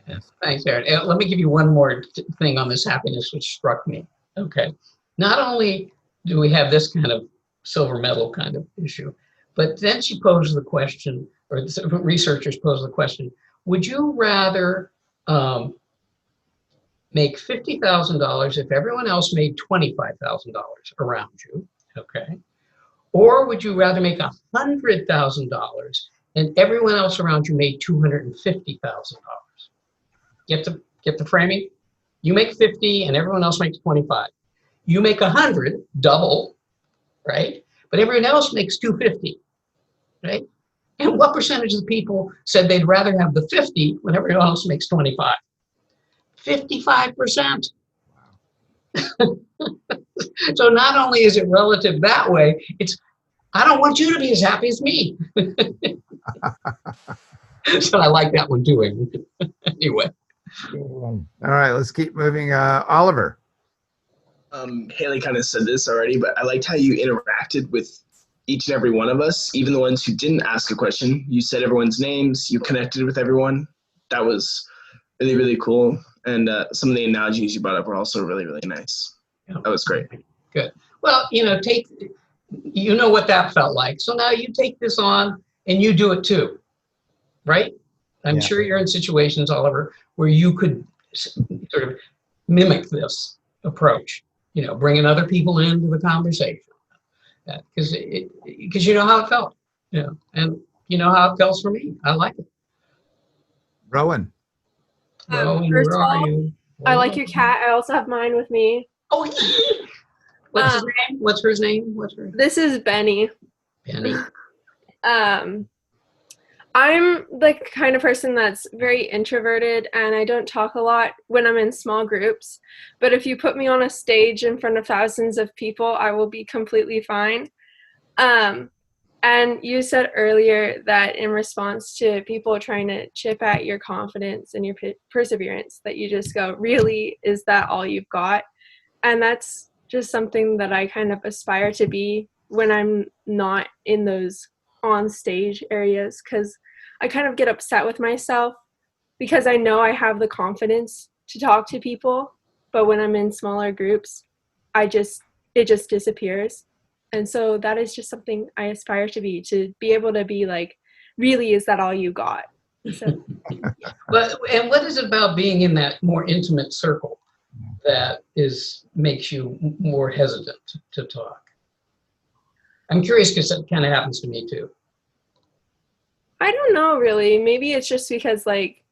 Yes. Thanks, Aaron. Let me give you one more thing on this happiness which struck me. Okay. Not only do we have this kind of silver medal kind of issue, but then she posed the question, or the researchers posed the question, would you rather make $50,000 if everyone else made $25,000 around you, okay? Or would you rather make $100,000 and everyone else around you made $250,000? Get the framing? You make 50 and everyone else makes 25. You make 100, double, right? But everyone else makes 250, right? And what percentage of the people said they'd rather have the 50 when everyone else makes 25? 55%. So not only is it relative that way, it's, I don't want you to be as happy as me. So I like that one too. Anyway. All right, let's keep moving. Oliver. Haley kind of said this already, but I liked how you interacted with each and every one of us, even the ones who didn't ask a question. You said everyone's names, you connected with everyone. That was really, really cool. And some of the analogies you brought up were also really, really nice. That was great. Good. Well, you know what that felt like. So now you take this on and you do it too, right? I'm sure you're in situations, Oliver, where you could sort of mimic this approach, bringing other people into the conversation. Because you know how it felt, and you know how it feels for me. I like it. Rowan. Rowan, First where of are all, you? I like your cat. I also have mine with me. Oh, what's his name? What's her name? This is Benny. Benny. I'm the kind of person that's very introverted, and I don't talk a lot when I'm in small groups. But if you put me on a stage in front of thousands of people, I will be completely fine. And you said earlier that in response to people trying to chip at your confidence and your perseverance, that you just go, really, is that all you've got? And that's just something that I kind of aspire to be when I'm not in those on stage areas, because I kind of get upset with myself because I know I have the confidence to talk to people, but when I'm in smaller groups, it just disappears. And so that is just something I aspire to be able to be like, really, is that all you got? So. And what is it about being in that more intimate circle that makes you more hesitant to talk? I'm curious because that kind of happens to me too. I don't know, really. Maybe it's just because, like,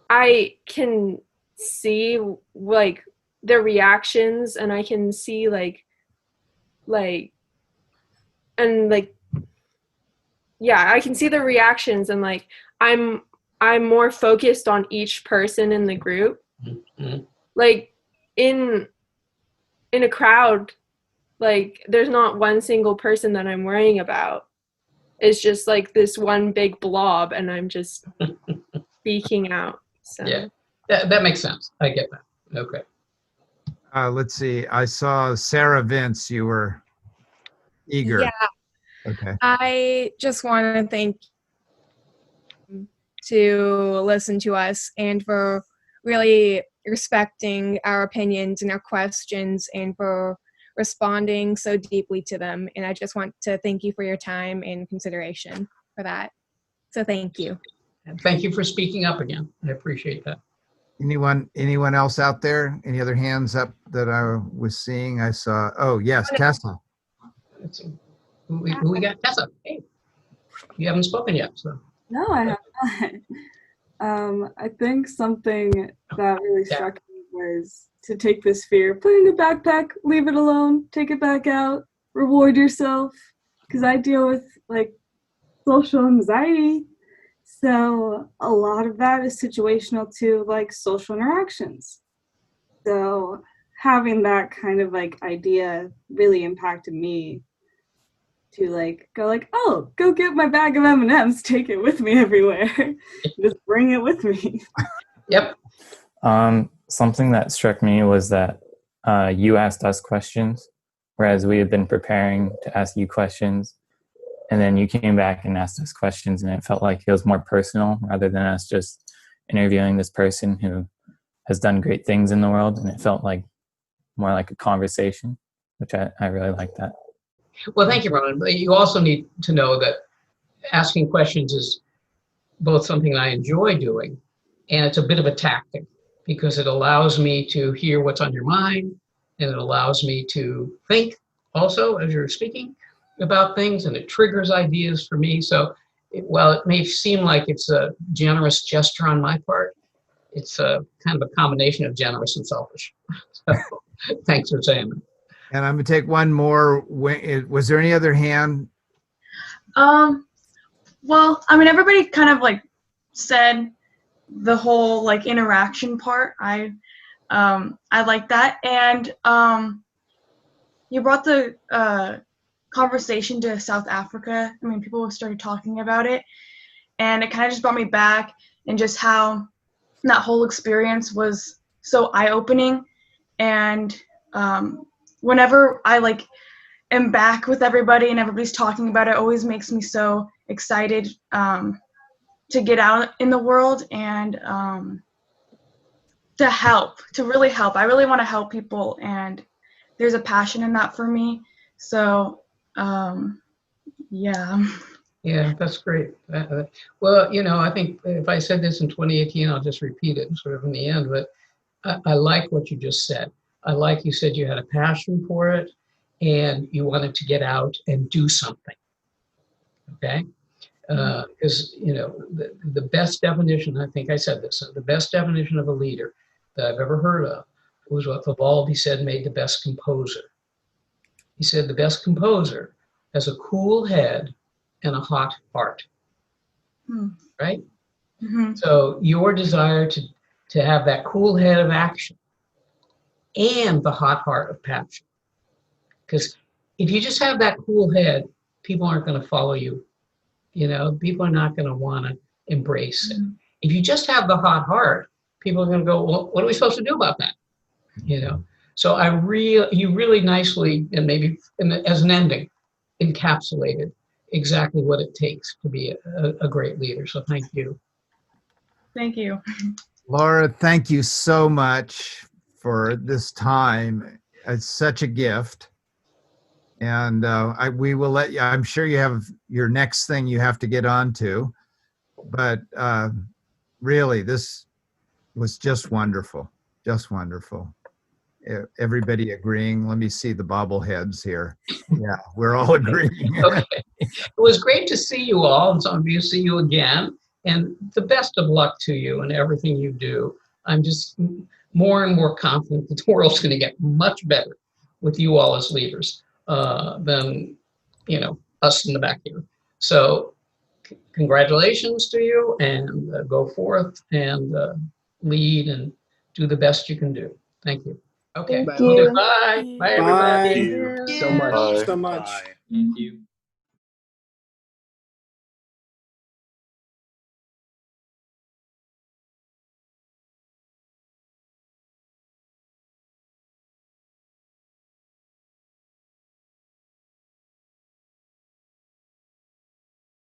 I can see, like, their reactions, and I can see, I can see the reactions, and, like, I'm more focused on each person in the group. Mm-hmm. Like, in a crowd, like, there's not one single person that I'm worrying about. It's just like this one big blob, and I'm just speaking out. So. Yeah, that makes sense. I get that. Okay. Let's see. I saw Sarah Vince. You were eager. Yeah. Okay. I just want to thank you to listen to us and for really respecting our opinions and our questions and for responding so deeply to them. And I just want to thank you for your time and consideration for that. So thank you. And thank you for speaking up again. I appreciate that. Anyone else out there? Any other hands up that I was seeing? I saw, oh yes, Tessa. Let's see. Who we got? Tessa. Hey, you haven't spoken yet, so. No, I have not. I think something that really struck me was to take this fear, put it in a backpack, leave it alone, take it back out, reward yourself. Because I deal with like social anxiety. So a lot of that is situational to like social interactions. So having that kind of like idea really impacted me to like go like, oh, go get my bag of M&Ms, take it with me everywhere. Just bring it with me. Yep. Something that struck me was that you asked us questions, whereas we had been preparing to ask you questions. And then you came back and asked us questions, and it felt like it was more personal rather than us just interviewing this person who has done great things in the world. And it felt like more like a conversation, which I really like that. Well, thank you, Rowan. But you also need to know that asking questions is both something I enjoy doing, and it's a bit of a tactic because it allows me to hear what's on your mind, and it allows me to think also as you're speaking about things, and it triggers ideas for me. So while it may seem like it's a generous gesture on my part, it's a kind of a combination of generous and selfish. So thanks for saying that. And I'm going to take one more. Was there any other hand? Well, I mean, everybody kind of like said the whole like interaction part. I like that. And you brought the conversation to South Africa. I mean, people started talking about it, and it kind of just brought me back, and just how that whole experience was so eye-opening. And whenever I like am back with everybody and everybody's talking about it, always makes me so excited to get out in the world and to help, to really help. I really want to help people, and there's a passion in that for me. So yeah. Yeah, that's great. Well, you know, I think if I said this in 2018, I'll just repeat it sort of in the end, but I like what you just said. I like you said you had a passion for it and you wanted to get out and do something, okay? Because, you know, the best definition, I think I said this, the best definition of a leader that I've ever heard of was what Vivaldi said made the best composer. He said the best composer has a cool head and a hot heart, right? Mm-hmm. So your desire to have that cool head of action and the hot heart of passion. Because if you just have that cool head, people aren't going to follow you. You know, people are not going to want to embrace it. If you just have the hot heart, people are going to go, well, what are we supposed to do about that? You know, so you really nicely, and maybe as an ending, encapsulated exactly what it takes to be a great leader. So thank you. Thank you. Laura, thank you so much for this time. It's such a gift. And we will let you, I'm sure you have your next thing you have to get on to, but really, this was just wonderful, just wonderful. Everybody agreeing. Let me see the bobbleheads here. Yeah, we're all agreeing. Okay. It was great to see you all, and some of you see you again. And the best of luck to you in everything you do. I'm just more and more confident that the world's going to get much better with you all as leaders than, you know, us in the back here. So congratulations to you, and go forth and lead and do the best you can do. Thank you. Okay. Thank you. Bye. Bye, everybody. Thank you so much. Bye. So much. Thank you.